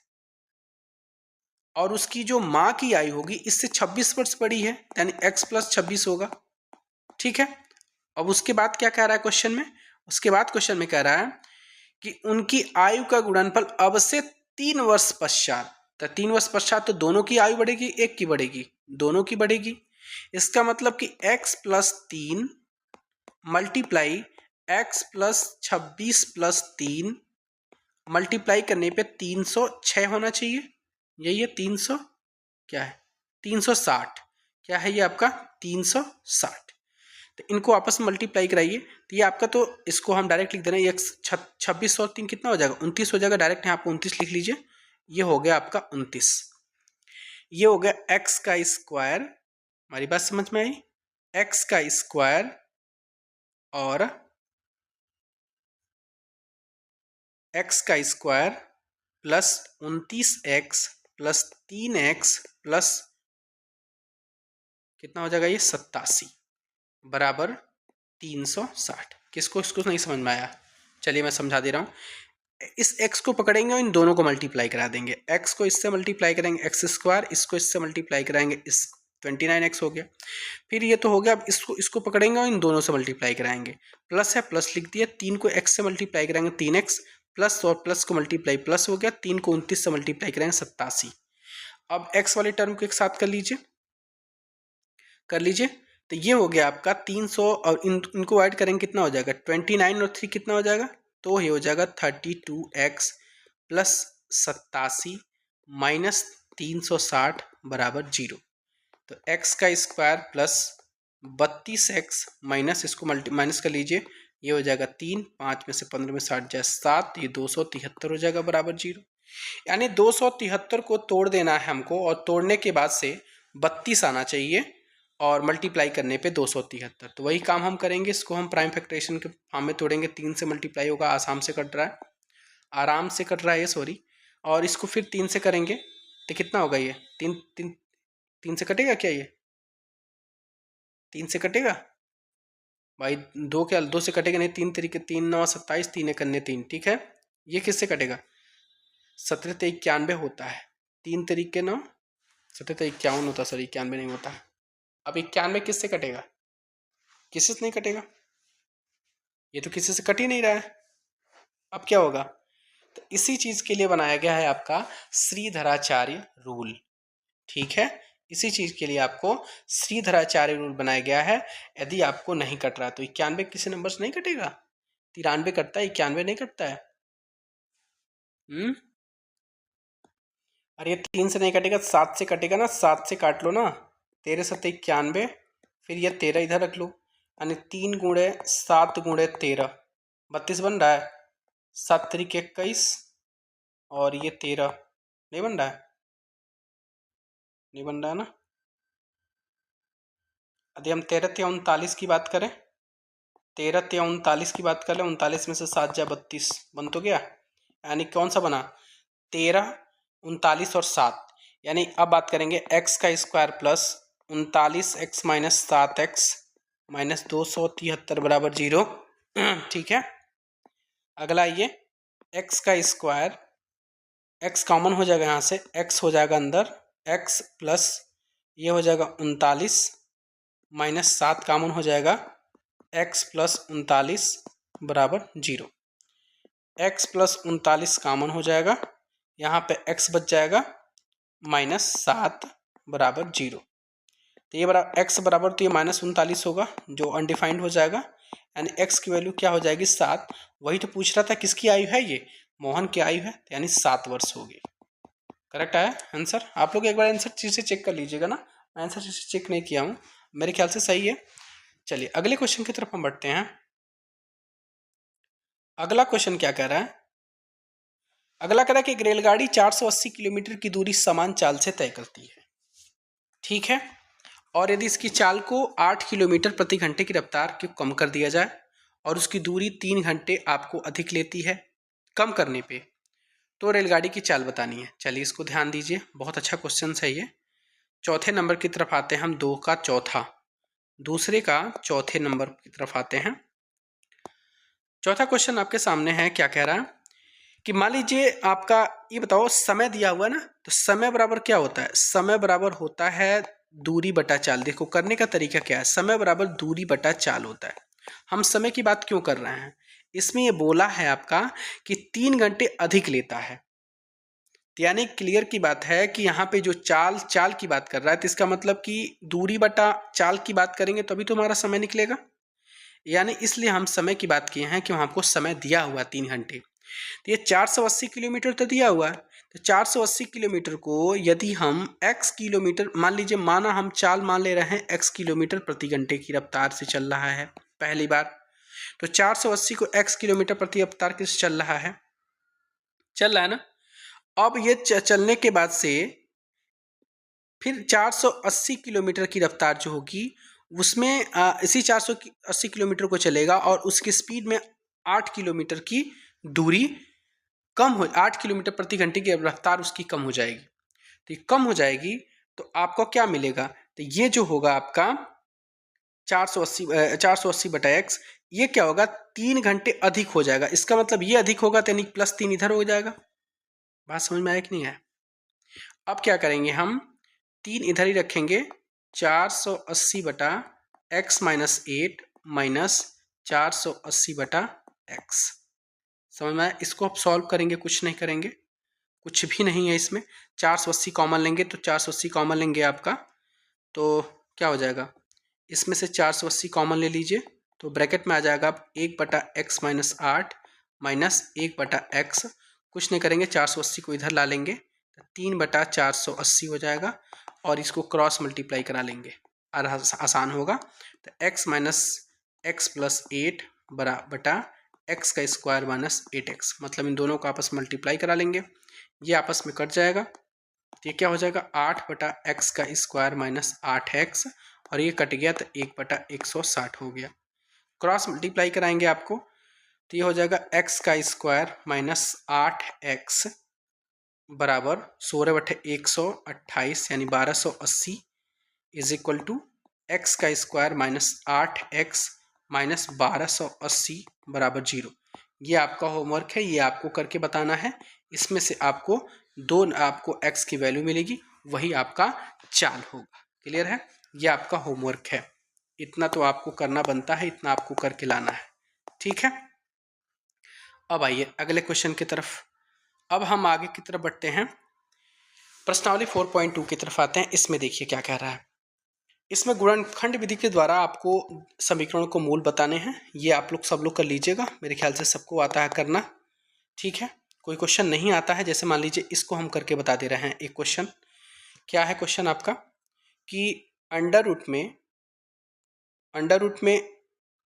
और उसकी जो माँ की आयु होगी इससे 26 वर्ष बड़ी है, यानी x प्लस 26 होगा। ठीक है। अब उसके बाद क्या कह रहा है क्वेश्चन में? उसके बाद क्वेश्चन में कह रहा है कि उनकी आयु का गुणनफल अब से 3 वर्ष पश्चात। तो 3 वर्ष पश्चात तो दोनों की आयु बढ़ेगी, एक की बढ़ेगी? दोनों की बढ़ेगी। इसका मतलब कि x plus 3 multiply x plus 26 plus 3 multiply करने पे 306 होना चाहिए। यही है 300, क्या है 360, क्या है ये आपका 360। तो इनको आपस में मल्टीप्लाई कराइए, तो ये आपका, तो इसको हम डायरेक्ट लिख दे रहे हैं, 26 और 3 कितना हो जाएगा? 29 हो जाएगा। डायरेक्ट यहाँ पे 29 लिख लीजिए। ये हो गया आपका 29। ये हो गया x का स्क्वायर। हमारी बात समझ में आई? x का स्क्वायर और x का square plus 29x plus 3x plus कितना हो जाएगा? ये 87 बराबर 360। किसको इसको नहीं समझ में आया? चलिए मैं समझा दे रहा हूँ। इस x को पकड़ेंगे और इन दोनों को मल्टीप्लाई करा देंगे। x को इससे मल्टीप्लाई करेंगे x स्क्वायर, इसको इससे मल्टीप्लाई कराएंगे, इस 29x हो गया। फिर ये तो हो गया। अब इसको पकड़ेंगे और इन दोनों से मल्टीप्लाई कराएंगे। प्लस है, प्लस लिख दिया। 3 को x से मल्टीप्लाई कराएंगे 3x, प्लस और प्लस को मल्टीप्लाई प्लस हो गया। 3 को 29 से मल्टीप्लाई कराएंगे 87। अब x वाले टर्म को एक साथ कर लीजिए, कर लीजिए। तो ये हो गया आपका 300 और इनको ऐड करेंगे कितना हो जाएगा? 29 और 3 कितना हो जाएगा? तो ये हो जाएगा 32x प्लस 87 माइनस 360 बराबर 0। तो x का स्क्वायर प्लस 32x माइनस, इसको माइनस कर लीजिए, ये हो जाएगा 3, 5 में से 15 में 60 जाए 7, ये 273 हो जाएगा बराबर 0। यानी 273 को तोड़ देना है हमको, और तोड़ने के बाद से 32 आना चाहिए और मल्टीप्लाई करने पे 273। तो वही काम हम करेंगे। इसको हम प्राइम फैक्टराइजेशन के फॉर्म में तोड़ेंगे। 3 से मल्टीप्लाई होगा, आसाम से कट रहा है, आराम से कट रहा है ये, सॉरी। और इसको फिर 3 से करेंगे तो कितना होगा? ये 3 से कटेगा क्या? ये 3 से कटेगा भाई? 2 क्या? 2 से कटेगा नहीं। 3 तरीके 3 9 27, 3 1 3, ठीक है। ये किससे कटेगा? 17 होता है, 3 तरीके 9, 17 होता, सर 91 नहीं होता। अब 91 किससे कटेगा? किसी से नहीं कटेगा, ये तो किसी से कट ही नहीं रहा है। अब क्या होगा? तो इसी चीज के लिए बनाया गया है आपका श्रीधराचार्य रूल। ठीक है, इसी चीज के लिए आपको श्रीधराचार्य रूल बनाया गया है। यदि आपको नहीं कट रहा तो 91 किसी नंबर से नहीं कटेगा, 93 कटता है, 91 नहीं कटता है। अरे ये 3 से नहीं कटेगा, 7 से कटेगा ना, 7 से काट लो ना, 13 7 91, फिर ये 13 इधर रख लो, यानी 3 गुणे 7 गुणे 13 32 बन रहा है, 7 तरीके 21 और ये 13 नहीं बन रहा है, नहीं बन रहा है ना। यदि हम 13 या 39 की बात करें, 13 या 39 की बात करें, 39 में से 7 जा 32 बन तो गया, यानी कौन सा बना? 13 39 और 7, यानी अब बात करेंगे एक्स का square plus 39x minus 7x minus 273 बराबर 0। ठीक है, अगला ये x का स्क्वायर, x कॉमन हो जाएगा यहाँ से, x हो जाएगा अंदर, x प्लस ये हो जाएगा 39 माइनस 7 कॉमन हो जाएगा, x प्लस 39 बराबर 0। x प्लस 39 कॉमन हो जाएगा, यहाँ पे x बच जाएगा माइनस 7 बराबर 0। तो ये बराबर x बराबर, तो ये माइनस 39 होगा जो अनडिफाइंड हो जाएगा, यानी x की वैल्यू क्या हो जाएगी? 7। वही तो पूछ रहा था किसकी आयु है, ये मोहन की आयु है, तो यानी 7 वर्ष होगी। करेक्ट आया आंसर। आप लोग एक बार आंसर चीज से चेक कर लीजिएगा ना, मैं आंसर चीज से चेक नहीं किया हूँ, मेरे ख्याल से सही है। चलिए अगले क्वेश्चन की तरफ हम बढ़ते हैं। अगला क्वेश्चन क्या कह रहा है? अगला कह रहा है कि एक रेलगाड़ी 480 किलोमीटर की दूरी समान चाल से तय करती है। ठीक है, और यदि इसकी चाल को 8 किलोमीटर प्रति घंटे की रफ्तार को कम कर दिया जाए और उसकी दूरी 3 घंटे आपको अधिक लेती है, कम करने पे तो रेलगाड़ी की चाल बतानी है। चलिए इसको ध्यान दीजिए, बहुत अच्छा क्वेश्चन है ये। चौथे नंबर की तरफ आते हैं हम, 2 का चौथा, दूसरे का चौथे नंबर की तरफ आते हैं। चौथा क्वेश्चन आपके सामने है, क्या कह रहा है कि मान लीजिए आपका, ये बताओ समय दिया हुआ ना, तो समय बराबर क्या होता है? समय बराबर होता है दूरी बटा चाल। देखो करने का तरीका क्या है, समय बराबर दूरी बटा चाल होता है। हम समय की बात क्यों कर रहे हैं? इसमें ये बोला है आपका कि 3 घंटे अधिक लेता है, यानी क्लियर की बात है कि यहाँ पे जो चाल की बात कर रहा है, तो इसका मतलब कि दूरी बटा चाल की बात करेंगे तभी तो हमारा समय निकलेगा, यानी इसलिए हम समय की बात किए हैं कि हमको समय दिया हुआ 3 घंटे। तो ये 480 किलोमीटर तो दिया हुआ है, तो 480 किलोमीटर को यदि हम x किलोमीटर मान लीजिए, माना हम चाल मान ले रहे हैं x किलोमीटर प्रति घंटे की रफ्तार से चल रहा है पहली बार, तो 480 को x किलोमीटर प्रति रफ्तार किस चल रहा है, चल रहा है ना। अब ये चलने के बाद से फिर 480 किलोमीटर की रफ्तार जो होगी उसमें इसी 480 किलोमीटर को चलेगा और उसकी स्पीड में 8 किलोमीटर की दूरी कम हो, 8 किलोमीटर प्रति घंटे की रफ्तार उसकी कम हो जाएगी। तो ये कम हो जाएगी तो आपको क्या मिलेगा? तो ये जो होगा आपका 480 बटा एक्स, ये क्या होगा? 3 घंटे अधिक हो जाएगा। इसका मतलब ये अधिक होगा तो यानी +3 इधर हो जाएगा। बात समझ में आया कि नहीं है? अब क्या करेंगे हम, 3 इधर ही रखेंगे, 480 बटा एक्स माइनस 8 माइनस 480 बटा एक्स। समझ में आया? इसको आप सॉल्व करेंगे, कुछ नहीं करेंगे, कुछ भी नहीं है इसमें। 480 कॉमन लेंगे तो 480 कॉमन लेंगे आपका, तो क्या हो जाएगा, इसमें से 480 कॉमन ले लीजिए तो ब्रैकेट में आ जाएगा 1 बटा एक्स माइनस 8 माइनस 1 बटा एक्स। कुछ नहीं करेंगे, 480 को इधर ला लेंगे तो 3 बटा 480 हो जाएगा और इसको क्रॉस मल्टीप्लाई करा लेंगे, आसान होगा। तो एक्स माइनस एक्स प्लस 8 बटा एक्स का स्क्वायर माइनस 8x, मतलब इन दोनों को आपस में मल्टीप्लाई करा लेंगे, ये आपस में कट जाएगा तो ये क्या हो जाएगा 8 बटा एक्स का स्क्वायर माइनस 8x, और ये कट गया तो 1 बटा 160 हो गया। क्रॉस मल्टीप्लाई कराएंगे आपको तो ये हो जाएगा एक्स का स्क्वायर माइनस 8x बराबर 16 बटे 128 यानी 1280 इज इक्वल टू एक्स का स्क्वायर माइनस 8x माइनस 1280 बराबर 0। ये आपका होमवर्क है, ये आपको करके बताना है। इसमें से आपको दो आपको x की वैल्यू मिलेगी, वही आपका चाल होगा। क्लियर है? ये आपका होमवर्क है, इतना तो आपको करना बनता है, इतना आपको करके लाना है। ठीक है, अब आइए अगले क्वेश्चन की तरफ। अब हम आगे की तरफ बढ़ते हैं, प्रश्नावली 4.2 की तरफ आते हैं। इसमें देखिए क्या कह रहा है। इसमें गुणनखंड विधि के द्वारा आपको समीकरणों को मूल बताने हैं। ये आप लोग सब लोग कर लीजिएगा, मेरे ख्याल से सबको आता है करना। ठीक है, कोई क्वेश्चन नहीं आता है, जैसे मान लीजिए इसको हम करके बता दे रहे हैं। एक क्वेश्चन क्या है, क्वेश्चन आपका कि अंडर रूट में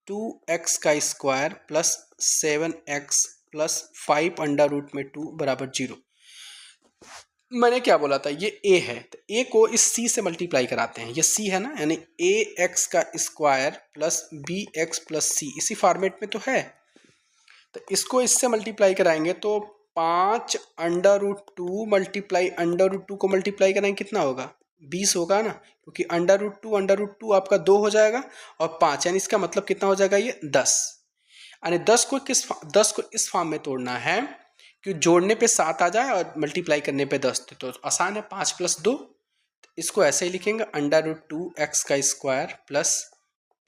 2x का square plus 7x plus 5 under root में 2 बराबर 0। मैंने क्या बोला था, ये a है, तो a को इस c से मल्टीप्लाई कराते हैं। ये c है ना, यानी ax का square plus bx plus c, इसी फॉर्मेट में तो है। तो इसको इससे मल्टीप्लाई कराएंगे तो 5 under root 2 multiply under root 2 को मल्टीप्लाई कराएंगे, कितना होगा, 20 होगा ना, क्योंकि अंडर रूट टू आपका 2 हो जाएगा और 5, यानी इसका मतलब कितना हो जाएगा, ये 10। यानी 10 को इस फॉर्म में तोड़ना है कि जोड़ने पे 7 आ जाए और मल्टीप्लाई करने पे 10, तो आसान है, 5 + 2। इसको ऐसे ही लिखेंगे, अंडर रूट 2x का square plus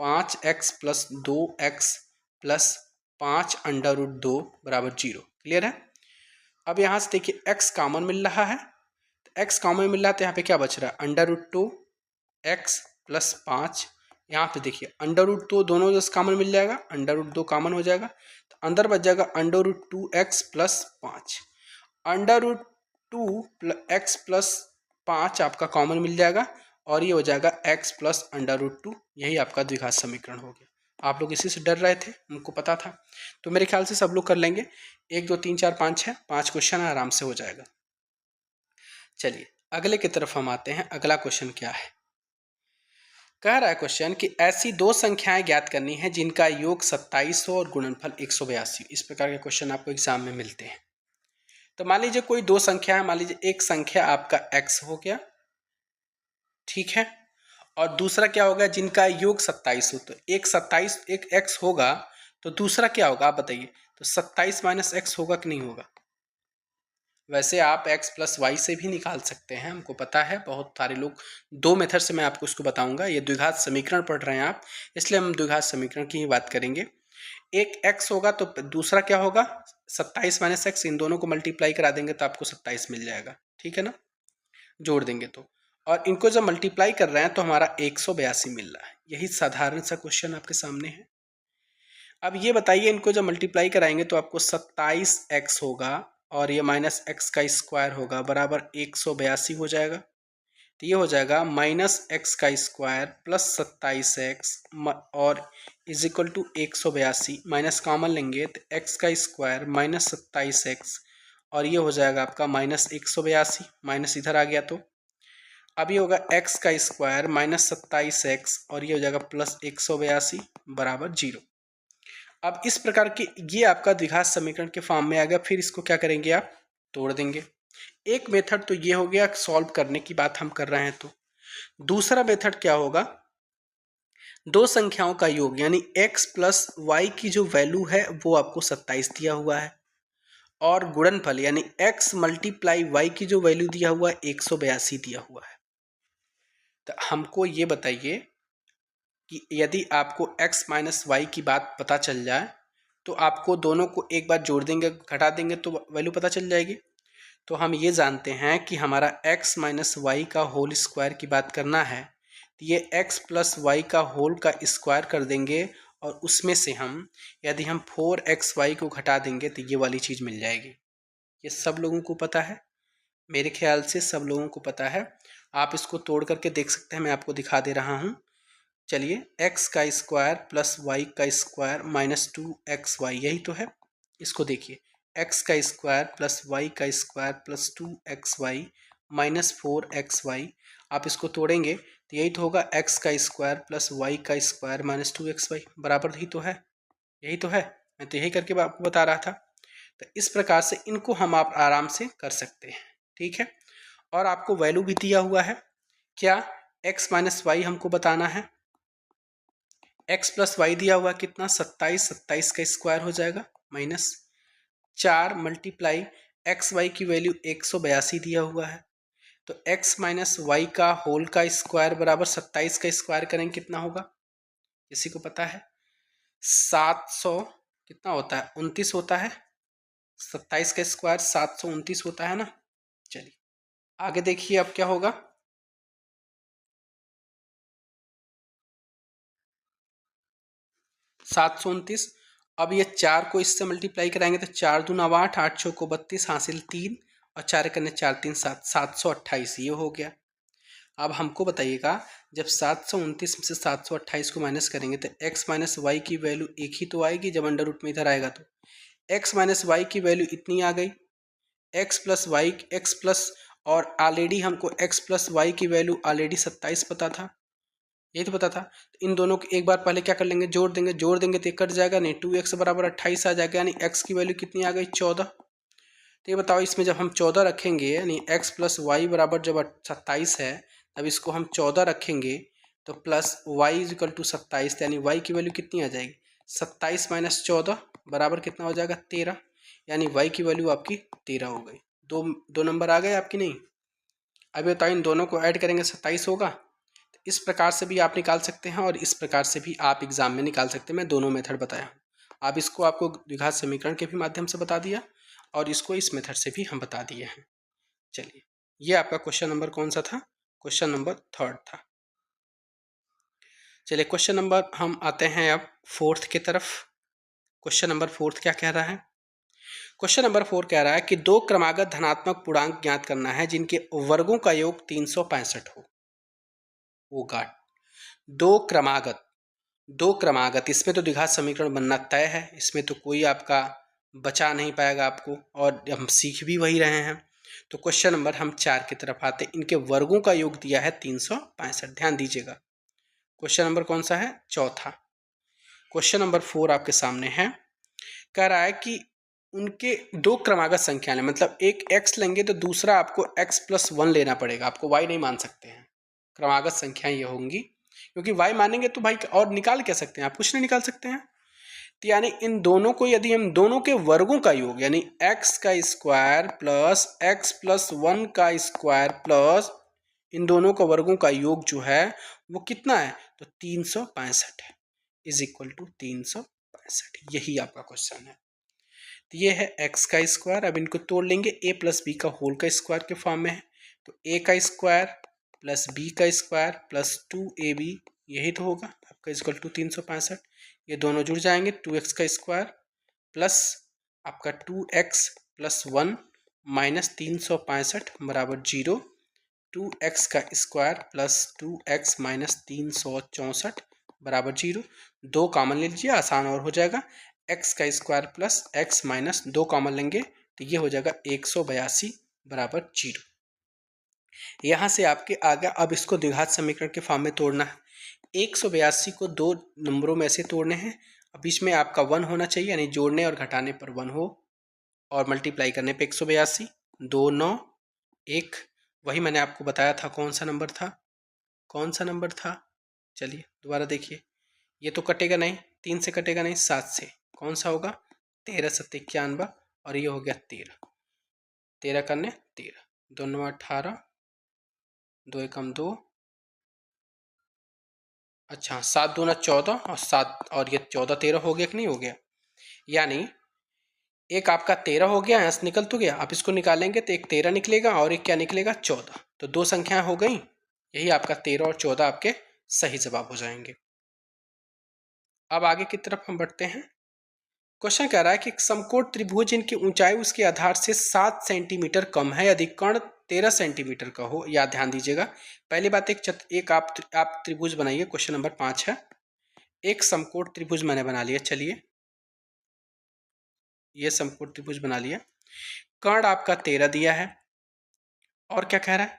5x plus 2x plus 5 under root 2 बराबर 0। क्लियर है? अब यहाँ से देखिए x कॉमन मिल रहा है, तो x कॉमन मिल रहा है, तो यहाँ पे क्या बच रहा है, अंडर रूट 2x प्लस 5। यहाँ पे देखिए अंडर रूट 2 दोनों जैसे कॉमन मिल जाएगा, अंडर रूट 2 कॉमन हो जाएगा, तो अंदर बच जाएगा under root 2x plus 5। Under root 2x plus 5 आपका कॉमन मिल जाएगा और ये हो जाएगा x प्लस अंडर रूट 2। यही आपका द्विघात समीकरण हो गया। आप लोग इसी से डर रहे थे, हमको पता था, तो मेरे ख्याल से सब लोग कर लेंगे। 1 2 3 4 5 6 5 क्वेश्चन आराम से हो जाएगा। चलिए अगले की तरफ हम आते हैं। अगला क्वेश्चन क्या है, कह रहा है क्वेश्चन कि ऐसी दो संख्याएं ज्ञात करनी है जिनका योग 27 हो और गुणनफल 182। इस प्रकार के क्वेश्चन आपको एग्जाम में मिलते हैं। तो मान लीजिए कोई दो संख्या है, मान लीजिए एक संख्या आपका x हो गया, ठीक है, और दूसरा क्या होगा जिनका योग 27 हो। तो एक 27 एक x होगा, तो दूसरा क्या होगा आप बताइए, तो 27 माइनस x होगा कि नहीं होगा। वैसे आप x प्लस वाई से भी निकाल सकते हैं, हमको पता है, बहुत सारे लोग, दो मेथड से मैं आपको इसको बताऊंगा। ये द्विघात समीकरण पढ़ रहे हैं आप, इसलिए हम द्विघात समीकरण की ही बात करेंगे। एक x होगा तो दूसरा क्या होगा, 27 माइनस एक्स, इन दोनों को मल्टीप्लाई करा देंगे तो आपको 27 मिल जाएगा। ठीक है ना, जोड़ देंगे तो, और इनको जब मल्टीप्लाई कर रहे हैं तो हमारा 182 मिल रहा है। यही साधारण सा क्वेश्चन आपके सामने है। अब ये बताइए, इनको जब मल्टीप्लाई कराएंगे तो आपको 27x होगा और ये माइनस एक्स का स्क्वायर होगा बराबर 182 हो जाएगा। तो ये हो जाएगा माइनस एक्स का स्क्वायर प्लस 27x और is equal to 182, minus common लेंगे तो x का स्क्वायर माइनस 27x और ये हो जाएगा आपका माइनस 182, माइनस इधर आ गया, तो अब ये होगा x का स्क्वायर माइनस 27x और ये हो जाएगा प्लस 182 बराबर 0। अब इस प्रकार के ये आपका द्विघात समीकरण के फॉर्म में आ गया। फिर इसको क्या करेंगे, आप तोड़ देंगे। एक मेथड तो ये हो गया, सॉल्व करने की बात हम कर रहे हैं। तो दूसरा मेथड क्या होगा, दो संख्याओं का योग यानी x प्लस वाई की जो वैल्यू है वो आपको 27 दिया हुआ है, और गुणनफल यानी x मल्टीप्लाई वाई की जो वैल्यू दिया हुआ है 182 दिया हुआ है। तो हमको ये बताइए कि यदि आपको x माइनस वाई की बात पता चल जाए तो आपको दोनों को एक बार जोड़ देंगे, घटा देंगे तो वैल्यू पता चल जाएगी। तो हम ये जानते हैं कि हमारा x माइनस वाई का होल स्क्वायर की बात करना है, तो ये x प्लस वाई का होल का स्क्वायर कर देंगे और उसमें से हम यदि हम 4xy को घटा देंगे तो ये वाली चीज़ मिल जाएगी। ये सब लोगों को पता है, मेरे ख्याल से सब लोगों को पता है। आप इसको तोड़ करके देख सकते हैं, मैं आपको दिखा दे रहा हूँ। चलिए, x का स्क्वायर प्लस वाई का स्क्वायर माइनस 2xy, यही तो है। इसको देखिए, x का स्क्वायर प्लस वाई का square plus 2xy minus 4xy, आप इसको तोड़ेंगे तो यही तो होगा, x का स्क्वायर प्लस वाई का स्क्वायर माइनस 2xy बराबर ही तो है, यही तो है। मैं तो यही करके आपको बता रहा था। तो इस प्रकार से इनको हम आप आराम से कर सकते हैं। ठीक है, और आपको वैल्यू भी दिया हुआ है, क्या, x माइनस वाई हमको बताना है। x प्लस वाई दिया हुआ कितना, 27, 27 का स्क्वायर हो जाएगा माइनस 4 मल्टीप्लाई एक्स वाई की वैल्यू 182 दिया हुआ है, तो x माइनस वाई का होल का स्क्वायर बराबर 27 का स्क्वायर करेंगे कितना होगा, किसी को पता है? 700 कितना होता है, 29 होता है। 27 का स्क्वायर 729 होता है ना। चलिए आगे देखिए अब क्या होगा। 729, अब ये 4 को इससे मल्टीप्लाई कराएंगे तो 4 दूना 8, 8 चौको 32, हासिल 3 और 4 करने 4 3 7, 728 ये हो गया। अब हमको बताइएगा जब 729 में से 728 को माइनस करेंगे तो x माइनस वाई की वैल्यू एक ही तो आएगी जब अंडर रूट में इधर आएगा, तो x माइनस वाई की वैल्यू इतनी आ गई, x plus y x plus, और ऑलरेडी हमको x प्लस वाई की वैल्यू ऑलरेडी 27 पता था, यही तो पता था। तो इन दोनों को एक बार पहले क्या कर लेंगे, जोड़ देंगे तो कट जाएगा, नहीं 2x बराबर 28 आ जाएगा, यानी x की वैल्यू कितनी आ गई 14। तो ये बताओ इसमें जब हम 14 रखेंगे यानी x प्लस वाई बराबर जब 27 है तब इसको हम 14 रखेंगे तो plus y is equal to 27, यानी y की वैल्यू कितनी आ जाएगी 27 माइनस 14 बराबर कितना हो जाएगा 13, यानी y की वैल्यू आपकी 13 हो गई। दो नंबर आ गए आपकी नहीं। अभी बताओ इन दोनों को ऐड करेंगे 27 होगा। इस प्रकार से भी आप निकाल सकते हैं और इस प्रकार से भी आप एग्जाम में निकाल सकते हैं। मैं दोनों मेथड बताया हूँ। आप इसको आपको द्विघात समीकरण के भी माध्यम से बता दिया और इसको इस मेथड से भी हम बता दिए हैं। चलिए ये आपका क्वेश्चन नंबर कौन सा था, क्वेश्चन नंबर 3 था। चलिए क्वेश्चन नंबर हम आते हैं अब 4 की तरफ। क्वेश्चन नंबर 4 क्या कह रहा है, क्वेश्चन नंबर 4 कह रहा है कि दो क्रमागत धनात्मक पूर्णांक ज्ञात करना है जिनके वर्गों का योग 365 हो। वो गाठ दो क्रमागत इसमें तो द्विघात समीकरण बनना तय है, इसमें तो कोई आपका बचा नहीं पाएगा आपको, और हम सीख भी वही रहे हैं। तो क्वेश्चन नंबर हम 4 की तरफ आते, इनके वर्गों का योग दिया है 365। ध्यान दीजिएगा क्वेश्चन नंबर कौन सा है, चौथा। क्वेश्चन नंबर 4 आपके सामने है, कह रहा है कि उनके दो क्रमागत संख्या लें, मतलब एक x लेंगे तो दूसरा आपको x प्लस 1 लेना पड़ेगा, आपको y नहीं मान सकते हैं। क्रमागत संख्या ये होंगी, क्योंकि y मानेंगे तो भाई और निकाल क्या सकते हैं, आप कुछ नहीं निकाल सकते हैं। तो यानी इन दोनों को यदि हम दोनों के वर्गों का योग यानी x का स्क्वायर प्लस x प्लस 1 का स्क्वायर प्लस इन दोनों का वर्गों का योग जो है वो कितना है, तो 365 है, इज इक्वल टू 365। यही आपका क्वेश्चन है। तो ये है x का स्क्वायर, अब इनको तोड़ लेंगे a प्लस बी का होल का स्क्वायर के फॉर्म में है, तो a का स्क्वायर प्लस b का स्क्वायर प्लस 2ab यही तो होगा आपका इक्वल टू 365। ये दोनों जुड़ जाएंगे, 2x का स्क्वायर प्लस आपका 2x प्लस 1 माइनस 365 बराबर 0, 2x का स्क्वायर प्लस 2x माइनस 364 बराबर 0। दो कॉमन ले लीजिए आसान और हो जाएगा, x का square plus x minus 2 common लेंगे तो ये हो जाएगा 182 बराबर 0। यहाँ से आपके आगे अब इसको द्विघात समीकरण के फॉर्म में तोड़ना है। 182 को दो नंबरों में से तोड़ने हैं, अब बीच में आपका 1 होना चाहिए, यानी जोड़ने और घटाने पर 1 हो और मल्टीप्लाई करने पे 182, 2 9 1, वही मैंने आपको बताया था कौन सा नंबर था, कौन सा नंबर था। चलिए दोबारा देखिए, ये तो कटेगा नहीं, 3 से कटेगा नहीं, 7 से, कौन सा होगा 13 7 91 और ये हो गया 13, 13 करने 13, 2 9 18, 2 एकम 2, अच्छा 7 दूना 14 और 7 और ये 14 13 हो गया कि नहीं हो गया, यानी एक आपका 13 हो गया, यहाँ से निकल तो गया, आप इसको निकालेंगे तो एक 13 निकलेगा और एक क्या निकलेगा 14, तो दो संख्याएं हो गई, यही आपका 13 और 14 आपके सही जवाब हो जाएंगे। अब आगे की तरफ हम बढ़ते हैं। क्वेश्चन कह रहा है कि समकोण त्रिभुज जिनकी ऊंचाई उसके आधार से 7 सेंटीमीटर कम है यदि कर्ण 13 सेंटीमीटर का हो, या ध्यान दीजिएगा पहली बात एक आप त्रिभुज बनाइए, क्वेश्चन नंबर 5 है। एक समकोण त्रिभुज मैंने बना लिया, चलिए ये समकोण त्रिभुज बना लिया, कर्ण आपका 13 दिया है और क्या कह रहा है,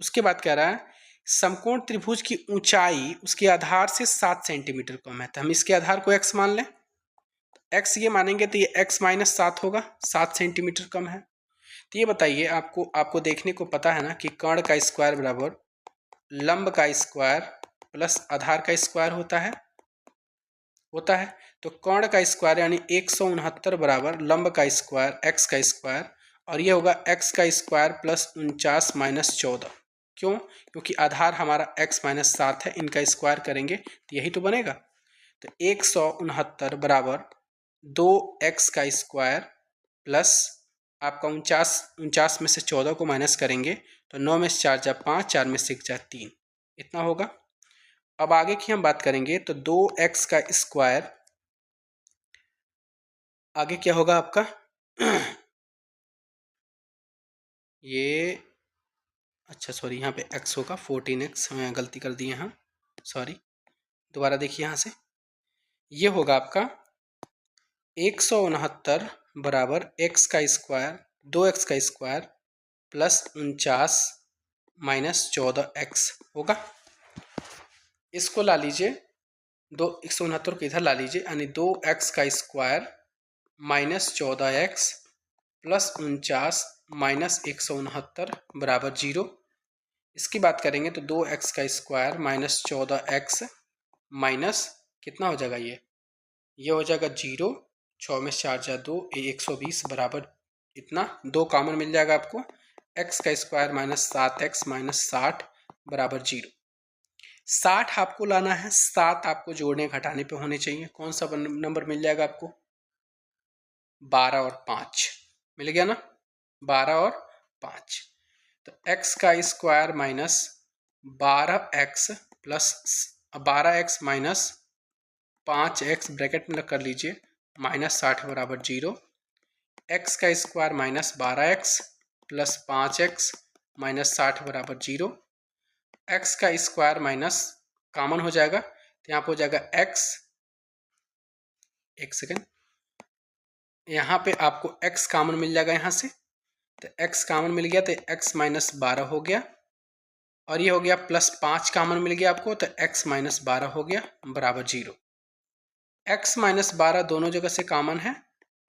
उसके बाद कह रहा है समकोण त्रिभुज की ऊंचाई उसके आधार से 7 सेंटीमीटर कम है, तो हम इसके आधार को x मान लें, x ये मानेंगे तो ये x माइनस 7 होगा, 7 सेंटीमीटर कम है। तो ये बताइए आपको देखने को पता है ना कि कर्ण का स्क्वायर बराबर लंब का स्क्वायर प्लस आधार का स्क्वायर होता है, होता है। तो कर्ण का स्क्वायर यानी 169 बराबर लंब का स्क्वायर x का स्क्वायर, और ये होगा x का स्क्वायर प्लस 49 माइनस 14। क्यों? क्योंकि आधार हमारा x माइनस 7 है, इनका स्क्वायर करेंगे तो यही तो बनेगा। तो 169 बराबर 2x का स्क्वायर प्लस आपका 49 में से 14 को माइनस करेंगे तो 9 में से 4 जा 5, 4 में से 1 जा 3, इतना होगा। अब आगे की हम बात करेंगे तो 2x का स्क्वायर, आगे क्या होगा आपका ये अच्छा सॉरी यहाँ पे x होगा 14x, मैं गलती कर दिए यहाँ, सॉरी। दोबारा देखिए यहाँ से, ये होगा आपका 169 बराबर x का स्क्वायर 2x का स्क्वायर प्लस 49 माइनस 14x होगा। इसको ला लीजिए, 169 को इधर ला लीजिए, यानी 2x का square minus 14x plus 49 minus 169 बराबर 0। इसकी बात करेंगे तो 2x का स्क्वायर माइनस 14x माइनस कितना हो जाएगा, ये हो जाएगा 0, 6 में 4 जा 2, 120 बराबर इतना, 2 कॉमन मिल जाएगा आपको। x का स्क्वायर माइनस 7x माइनस 60 बराबर 0। 60 आपको लाना है, 7 आपको जोड़ने घटाने पे होने चाहिए। कौन सा नंबर मिल जाएगा आपको? 12 और 5 मिल गया ना, 12 और 5। तो x का square minus 12x plus 12x minus 5x bracket में कर लीजिए माइनस 60 बराबर 0। x का square minus 12x plus 5x minus 60 बराबर 0। x का स्क्वायर माइनस कॉमन हो जाएगा तो यहाँ पर हो जाएगा x, एक सेकेंड, यहाँ पे आपको x कॉमन मिल जाएगा यहाँ से, तो x कॉमन मिल गया तो x माइनस 12 हो गया, और ये हो गया प्लस 5 कॉमन मिल गया आपको तो x माइनस 12 हो गया बराबर 0। x माइनस 12 दोनों जगह से कॉमन है,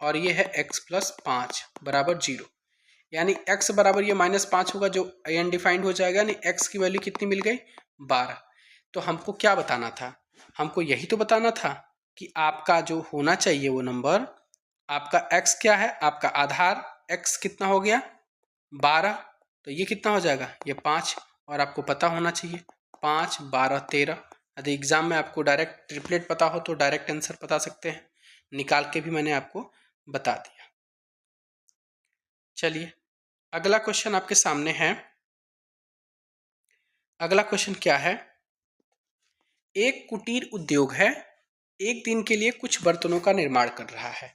और ये है x प्लस 5 बराबर 0, यानी x बराबर ये माइनस 5 होगा जो अनडिफाइंड हो जाएगा, यानी x की वैल्यू कितनी मिल गई? 12। तो हमको क्या बताना था? हमको यही तो बताना था कि आपका जो होना चाहिए वो नंबर, आपका x क्या है, आपका आधार x कितना हो गया? 12। तो ये कितना हो जाएगा? ये 5, और आपको पता होना चाहिए 5, 12, 13। यदि एग्जाम में आपको डायरेक्ट ट्रिपलेट पता हो तो डायरेक्ट आंसर बता सकते हैं, निकाल के भी मैंने आपको बता दिया। चलिए अगला क्वेश्चन आपके सामने है। अगला क्वेश्चन क्या है? एक कुटीर उद्योग है, एक दिन के लिए कुछ बर्तनों का निर्माण कर रहा है।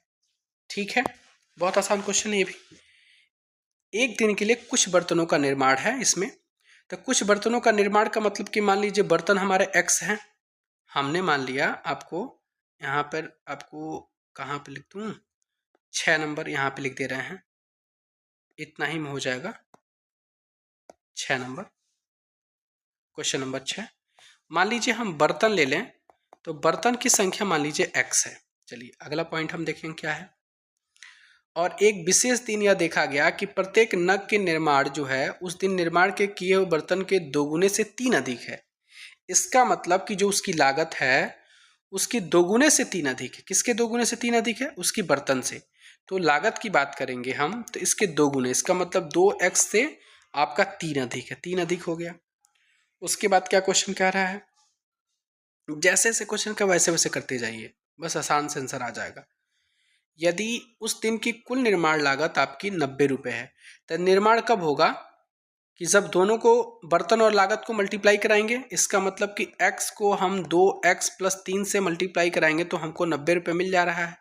ठीक है, बहुत आसान क्वेश्चन है ये भी। एक दिन के लिए कुछ बर्तनों का निर्माण है इसमें, तो कुछ बर्तनों का निर्माण का मतलब कि मान लीजिए बर्तन हमारे x हैं, हमने मान लिया आपको यहाँ पर, आपको कहाँ पे लिख दूँ, 6 नंबर यहाँ पे लिख दे रहे हैं, इतना ही में हो जाएगा 6 नंबर, क्वेश्चन नंबर 6। मान लीजिए हम बर्तन ले लें, तो बर्तन की संख्या मान लीजिए x है। चलिए अगला पॉइंट हम देखेंगे क्या है। और एक विशेष दिन यह देखा गया कि प्रत्येक नग के निर्माण जो है उस दिन निर्माण के किए हुए बर्तन के दोगुने से 3 अधिक है। इसका मतलब कि जो उसकी लागत है उसकी दोगुने से 3 अधिक है। किसके दोगुने से 3 अधिक है? उसकी बर्तन से। तो लागत की बात करेंगे हम तो इसके दोगुने, इसका मतलब 2x से आपका 3 अधिक है, 3 अधिक हो गया। उसके बाद क्या क्वेश्चन कह रहा है? जैसे जैसे क्वेश्चन का वैसे वैसे करते जाइए, बस आसान से आंसर आ जाएगा। यदि उस दिन की कुल निर्माण लागत आपकी 90 रुपये है, तो निर्माण कब होगा? कि जब दोनों को बर्तन और लागत को मल्टीप्लाई कराएंगे। इसका मतलब कि x को हम 2x प्लस 3 से मल्टीप्लाई कराएंगे तो हमको 90 रुपये मिल जा रहा है।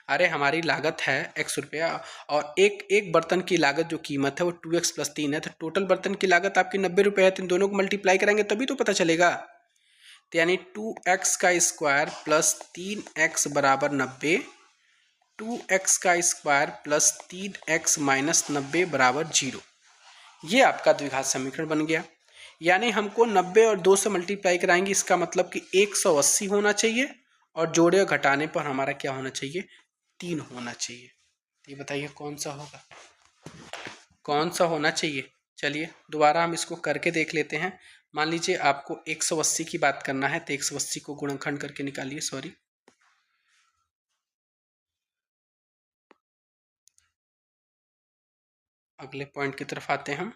अरे हमारी लागत है x रुपया, और एक एक बर्तन की लागत जो कीमत है वो 2x प्लस 3 है, तो टोटल बर्तन की लागत आपकी 90 रुपये है। तो इन दोनों को मल्टीप्लाई कराएंगे तभी तो पता चलेगा। तो यानी 2x का स्क्वायर प्लस 3x बराबर 90, 2x का स्क्वायर प्लस 3x माइनस 90 बराबर 0। ये आपका द्विघात समीकरण बन गया। यानी हमको 90 और 2 से मल्टीप्लाई कराएंगे, इसका मतलब कि 180 होना चाहिए, और जोड़े और घटाने पर हमारा क्या होना चाहिए? 3 होना चाहिए। ये बताइए कौन सा होगा, कौन सा होना चाहिए? चलिए दोबारा हम इसको करके देख लेते हैं। मान लीजिए आपको 180 की बात करना है तो 180 को गुणनखंड करके निकालिए, सॉरी अगले पॉइंट की तरफ आते हैं हम।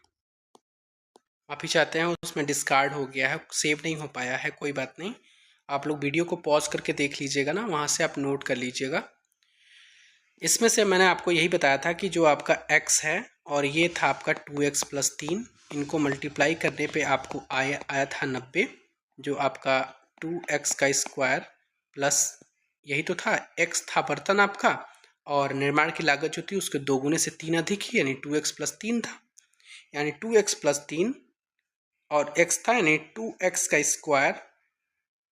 माफ़ी चाहते हैं, उसमें डिस्कार्ड हो गया है, सेव नहीं हो पाया है, कोई बात नहीं। आप लोग वीडियो को पॉज करके देख लीजिएगा ना, वहाँ से आप नोट कर लीजिएगा। इसमें से मैंने आपको यही बताया था कि जो आपका x है और ये था आपका 2x + 3, इनको मल्टीप्लाई करने पे आपको आया था 90, जो आपका 2x का स्क्वायर प्लस यही तो था, x था बर्तन आपका, और निर्माण की लागत जो थी उसके 2 गुने से 3 अधिक ही, यानी 2x + 3 था, यानी 2x + 3 और x था, यानी 2x का स्क्वायर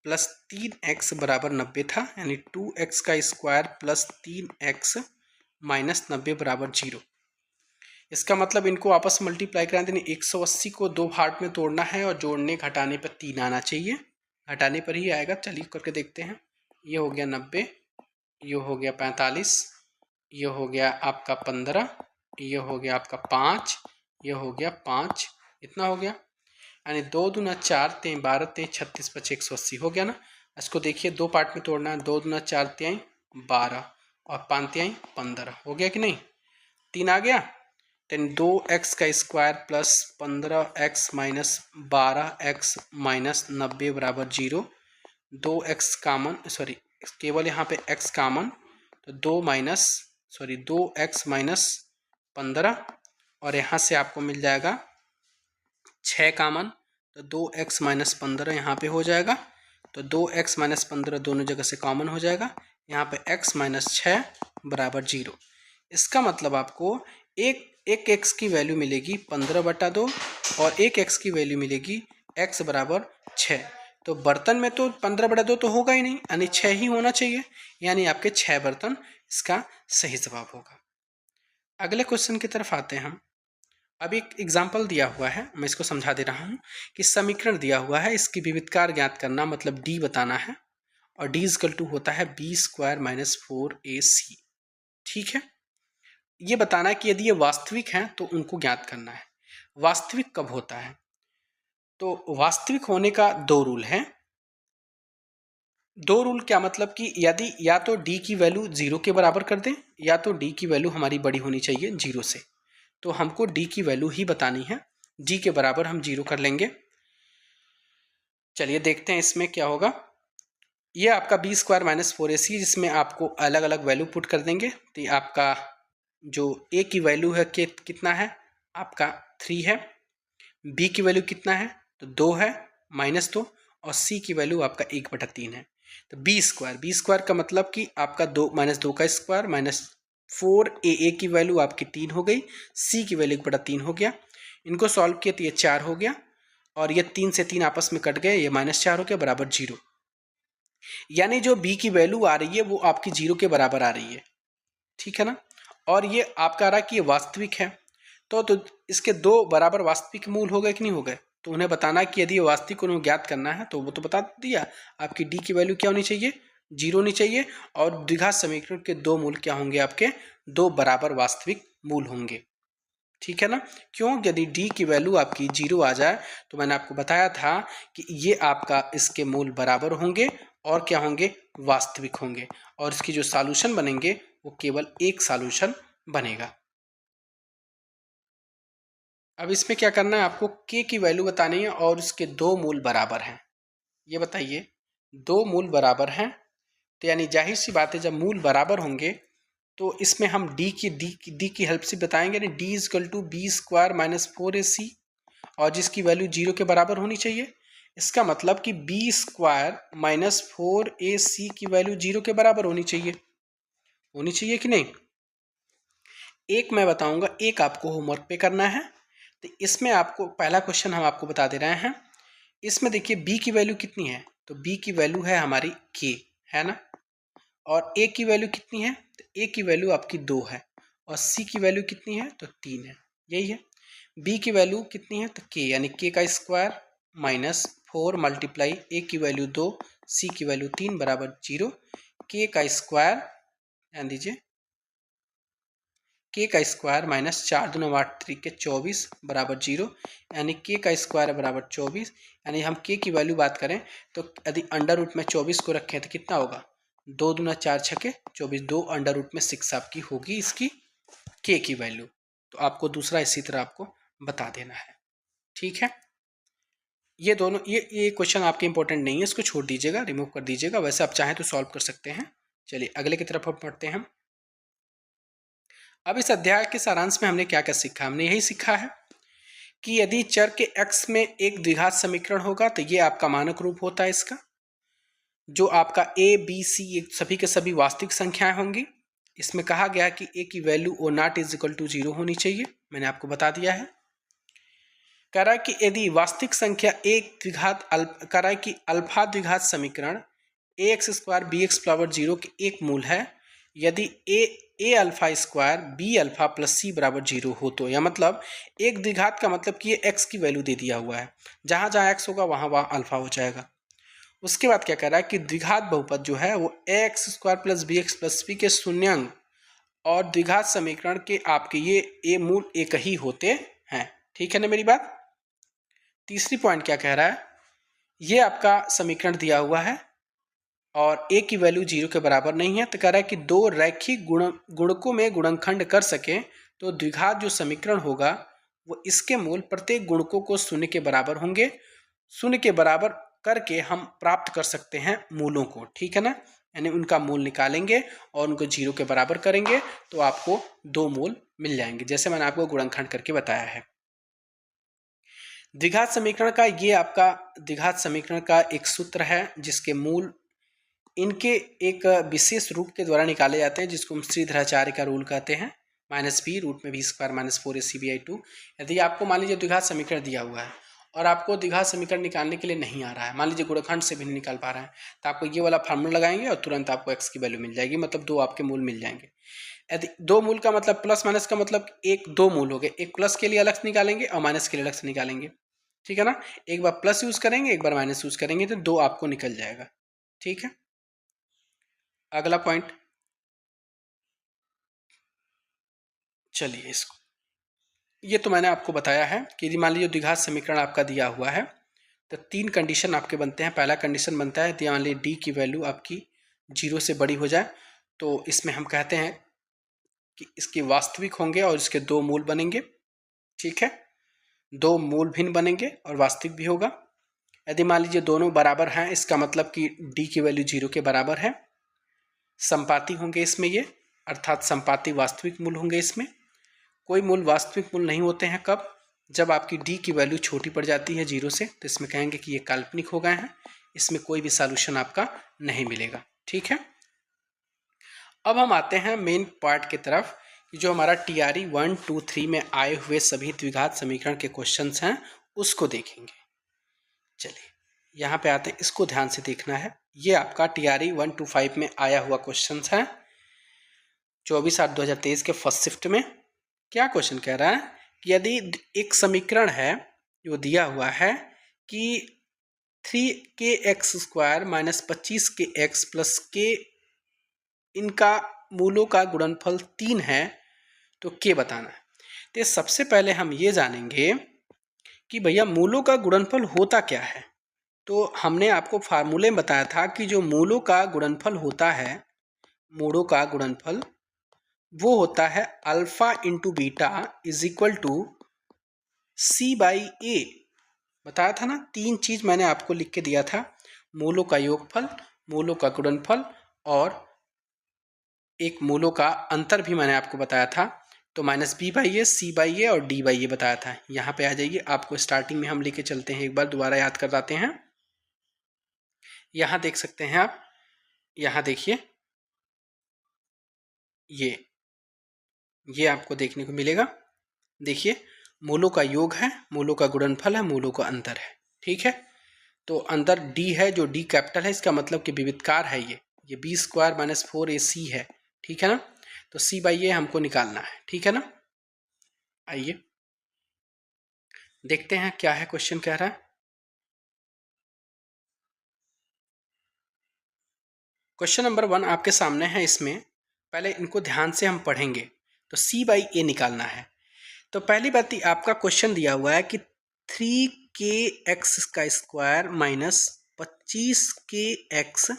प्लस 3x बराबर 90 था, यानी 2x का स्क्वायर प्लस 3x माइनस 90 बराबर 0। इसका मतलब इनको आपस में मल्टीप्लाई कराना, यानी 180 को 2 पार्ट में तोड़ना है और जोड़ने घटाने पर 3 आना चाहिए, घटाने पर ही आएगा। चलिए करके देखते हैं। ये हो गया 90, ये हो गया 45, ये हो गया आपका 15, ये हो गया आपका 5, ये हो गया 5, इतना हो गया, यानी 2 दूना 4, 3 12, 3 36 25 180 हो गया ना। इसको देखिए 2 पार्ट में तोड़ना है, 2 दूना 4 3 12 और 5 3 15, हो गया कि नहीं, 3 आ गया। देन 2x का square plus 15x minus 12x minus 90 बराबर 0, 2x कामन, सॉरी केवल यहाँ पे x कामन, तो 2x माइनस 15, और यहाँ से आपको मिल जाएगा 6 कामन, तो 2x माइनस 15 यहाँ पे हो जाएगा, तो 2x माइनस 15 दोनों जगह से कॉमन हो जाएगा, यहाँ पे x माइनस 6 बराबर 0। इसका मतलब आपको एक x की वैल्यू मिलेगी 15/2 और एक x की वैल्यू मिलेगी x बराबर 6। तो बर्तन में तो 15/2 तो होगा ही नहीं, यानी 6 ही होना चाहिए, यानी आपके 6 बर्तन इसका सही जवाब होगा। अगले क्वेश्चन की तरफ आते हैं हम। अब एक एग्जाम्पल दिया हुआ है, मैं इसको समझा दे रहा हूँ कि समीकरण दिया हुआ है, इसकी विविधकार ज्ञात करना, मतलब d बताना है, और d = होता है b² - 4ac। ठीक है, ये बताना है कि यदि ये वास्तविक हैं तो उनको ज्ञात करना है। वास्तविक कब होता है? तो वास्तविक होने का 2 रूल हैं। 2 रूल क्या मतलब कि यदि या तो d की वैल्यू 0 के बराबर कर दें, या तो d की वैल्यू हमारी बड़ी होनी चाहिए 0 से। तो हमको d की वैल्यू ही बतानी है, g के बराबर हम 0 कर लेंगे। चलिए देखते हैं इसमें क्या होगा। ये आपका b² - 4ac, जिसमें आपको अलग अलग वैल्यू पुट कर देंगे। तो ये आपका जो a की वैल्यू है कितना है आपका 3 है, b की वैल्यू कितना है तो 2 है -2, और c की वैल्यू आपका 1/3 है। तो b² का मतलब कि आपका 2 - 2 का स्क्वायर माइनस 4a की वैल्यू आपकी 3 हो गई, c की वैल्यू 1/3 हो गया। इनको सॉल्व किया तो ये 4 हो गया, और ये 3 से 3 आपस में कट गए, ये -4 हो गया बराबर 0। यानी जो b की वैल्यू आ रही है वो आपकी 0 के बराबर आ रही है, ठीक है ना। और ये आपका आ रहा है कि ये वास्तविक है, तो इसके 2 बराबर वास्तविक मूल हो गए कि नहीं हो गए। तो उन्हें बताना है कि यदि ये वास्तविक उन्हें ज्ञात करना है, तो वो तो बता दिया, आपकी d की वैल्यू क्या होनी चाहिए, 0 होनी चाहिए, और द्विघात समीकरण के 2 मूल क्या होंगे, आपके 2 बराबर वास्तविक मूल होंगे, ठीक है ना। क्यों? यदि d की वैल्यू आपकी 0 आ जाए, तो मैंने आपको बताया था कि ये आपका इसके मूल बराबर होंगे और क्या होंगे, वास्तविक होंगे, और इसकी जो सॉल्यूशन बनेंगे वो केवल एक सॉल्यूशन बनेगा। अब इसमें क्या करना है, आपको k की वैल्यू बतानी है और उसके 2 मूल बराबर हैं। ये बताइए, 2 मूल बराबर हैं, तो यानी जाहिर सी बात है जब मूल बराबर होंगे तो इसमें हम d की हेल्प से बताएंगे, यानी d = b² - 4ac, और जिसकी वैल्यू 0 के बराबर होनी चाहिए। इसका मतलब कि b² - 4ac की वैल्यू 0 के बराबर होनी चाहिए कि नहीं। एक मैं बताऊंगा, एक आपको होमवर्क पे करना है। तो इसमें आपको पहला क्वेश्चन हम आपको बता दे रहे हैं। इसमें देखिए b की वैल्यू कितनी है, तो b की वैल्यू है हमारी k, है ना। और a की वैल्यू कितनी है, तो a की वैल्यू आपकी 2 है, और c की वैल्यू कितनी है तो 3 है, यही है। b की वैल्यू कितनी है तो k, यानी k का स्क्वायर माइनस 4 मल्टीप्लाई a की वैल्यू 2, c की वैल्यू 3 बराबर 0। k का स्क्वायर, ध्यान दीजिए, k का स्क्वायर माइनस 4 दूना 8 3 24 बराबर 0, यानी k का स्क्वायर बराबर 24। यानी हम k की वैल्यू बात करें तो यदि अंडर रूट में 24 को रखें तो कितना होगा, 2 दूना 4 6 24, 2 अंडर रूट में 6 आपकी होगी इसकी k की वैल्यू। तो आपको दूसरा इसी तरह आपको बता देना है। ठीक है, ये दोनों ये क्वेश्चन आपके इंपॉर्टेंट नहीं है, इसको छोड़ दीजिएगा, रिमूव कर दीजिएगा। वैसे आप चाहें तो सॉल्व कर सकते हैं। चलिए अगले की तरफ हम पढ़ते हैं। अब इस अध्याय के सारांश में हमने क्या क्या सीखा? हमने यही सीखा है कि यदि चर के x में एक द्विघात समीकरण होगा तो ये आपका मानक रूप होता है इसका, जो आपका a b c सभी के सभी वास्तविक संख्याएं होंगी। इसमें कहा गया कि a की value oh not is equal to 0 होनी चाहिए, मैंने आपको बता दिया है। कह रहा है कि यदि वास्तविक संख्या एक द्विघात कह रहा है कि अल्फा द्विघात समीकरण ax² bx 0 के एक मूल है यदि a alpha square b alpha plus c बराबर 0 हो तो, या मतलब एक द्विघात का मतलब कि ये x की वैल्यू दे दिया हुआ है, जहां जहां x होगा वहां वहां अल्फा हो जाएगा। उसके बाद क्या कह रहा है कि द्विघात बहुपद जो है वो ax² plus bx plus c के शून्यंक और द्विघात समीकरण के आपके ये a मूल एक ही होते हैं। ठीक है ना मेरी बात? तीसरी पॉइंट क्या कह रहा है, ये आपका समीकरण दिया हुआ है और a की वैल्यू 0 के बराबर नहीं है, तो कह रहा है कि दो रैखिक गुणकों में गुणनखंड कर सके तो द्विघात जो समीकरण होगा वो इसके मूल प्रत्येक गुणकों को शून्य के बराबर होंगे। शून्य के बराबर करके हम प्राप्त कर सकते हैं मूलों को। ठीक है ना, यानी उनका मूल निकालेंगे और उनको 0 के बराबर करेंगे तो आपको दो मूल मिल जाएंगे, जैसे मैंने आपको गुणनखंड करके बताया है। द्विघात समीकरण का ये आपका द्विघात समीकरण का एक सूत्र है जिसके मूल इनके एक विशेष रूप के द्वारा निकाले जाते हैं, जिसको हम श्रीधराचार्य का रूल कहते हैं, -b रूट में b² - 4ac/2। यदि आपको मान लीजिए द्विघात समीकरण दिया हुआ है और आपको द्विघात समीकरण निकालने के लिए नहीं आ रहा है, मान लीजिए गुणनखंड से भी नहीं निकाल पा रहे हैं, तो आपको ये वाला फार्मूला लगाएंगे और तुरंत आपको x की वैल्यू मिल जाएगी, मतलब दो आपके मूल मिल जाएंगे। यदि दो मूल का मतलब प्लस माइनस का मतलब एक दो मूल हो गए, एक प्लस के लिए अलग से निकालेंगे और माइनस के लिए अलग से निकालेंगे। ठीक है ना, एक बार प्लस यूज करेंगे एक बार माइनस यूज करेंगे तो दो आपको निकल जाएगा। ठीक है, अगला पॉइंट, चलिए इसको, ये तो मैंने आपको बताया है कि यदि मान लीजिए द्विघात समीकरण आपका दिया हुआ है तो तीन कंडीशन आपके बनते हैं। पहला कंडीशन बनता है यदि मान लीजिए डी की वैल्यू आपकी 0 से बड़ी हो जाए तो इसमें हम कहते हैं कि इसके वास्तविक होंगे और इसके दो मूल बनेंगे। ठीक है, दो मूल भिन्न बनेंगे और वास्तविक भी होगा। यदि मान लीजिए दोनों बराबर हैं, इसका मतलब कि डी की वैल्यू 0 के बराबर है। संपाती होंगे इसमें ये, अर्थात संपाती वास्तविक मूल होंगे इसमें। कोई मूल वास्तविक मूल नहीं होते हैं कब? जब आपकी डी की वैल्यू छोटी पड़ जाती है 0 से, तो इसमें कहेंगे कि ये काल्पनिक हो गए हैं, इसमें कोई भी सॉल्यूशन आपका नहीं मिलेगा। ठीक है, अब हम आते हैं मेन पार्ट की तरफ कि जो हमारा TRE 1, 2, 3 में आए हुए सभी द्विघात समीकरण के क्वेश्चंस हैं उसको देखेंगे। चलिए यहाँ पे आते हैं, इसको ध्यान से देखना है। ये आपका TRE 1 to 5 में आया हुआ क्वेश्चन है 24/8/2023 के फर्स्ट शिफ्ट में। क्या क्वेश्चन कह रहा है कि यदि एक समीकरण है जो दिया हुआ है कि 3kx² - 25kx + k इनका मूलों का गुणनफल 3 है तो k बताना है। तो सबसे पहले हम ये जानेंगे कि भैया मूलों का गुणनफल होता क्या है। तो हमने आपको फार्मूले में बताया था कि जो मूलों का गुणनफल होता है, मूलों का गुणनफल वो होता है alpha into beta is equal to c/a। बताया था ना, तीन चीज मैंने आपको लिख के दिया था, मूलों का योगफल, मूलों का गुणनफल और एक मूलों का अंतर भी मैंने आपको बताया था। तो -b/a, c/a और d/a बताया था। यहाँ पे आ जाइए, आपको स्टार्टिंग में हम लेके चलते हैं, एक बार दोबारा याद कर जाते हैं। यहाँ देख सकते हैं आप, यहाँ देखिए ये आपको देखने को मिलेगा। देखिए मूलों का योग है, मूलों का गुणनफल है, मूलों का अंतर है। ठीक है, तो अंदर d है, जो d कैपिटल है, इसका मतलब कि विविधकार है ये b² - 4ac है। ठीक है ना, तो c/a हमको निकालना है। ठीक है ना, आइए देखते हैं क्या है क्वेश्चन कह रहा है। क्वेश्चन नंबर 1 आपके सामने है। इसमें पहले इनको ध्यान से हम पढ़ेंगे। तो c/a निकालना है। तो पहली बात ही आपका क्वेश्चन दिया हुआ है कि 3kx² - 25kx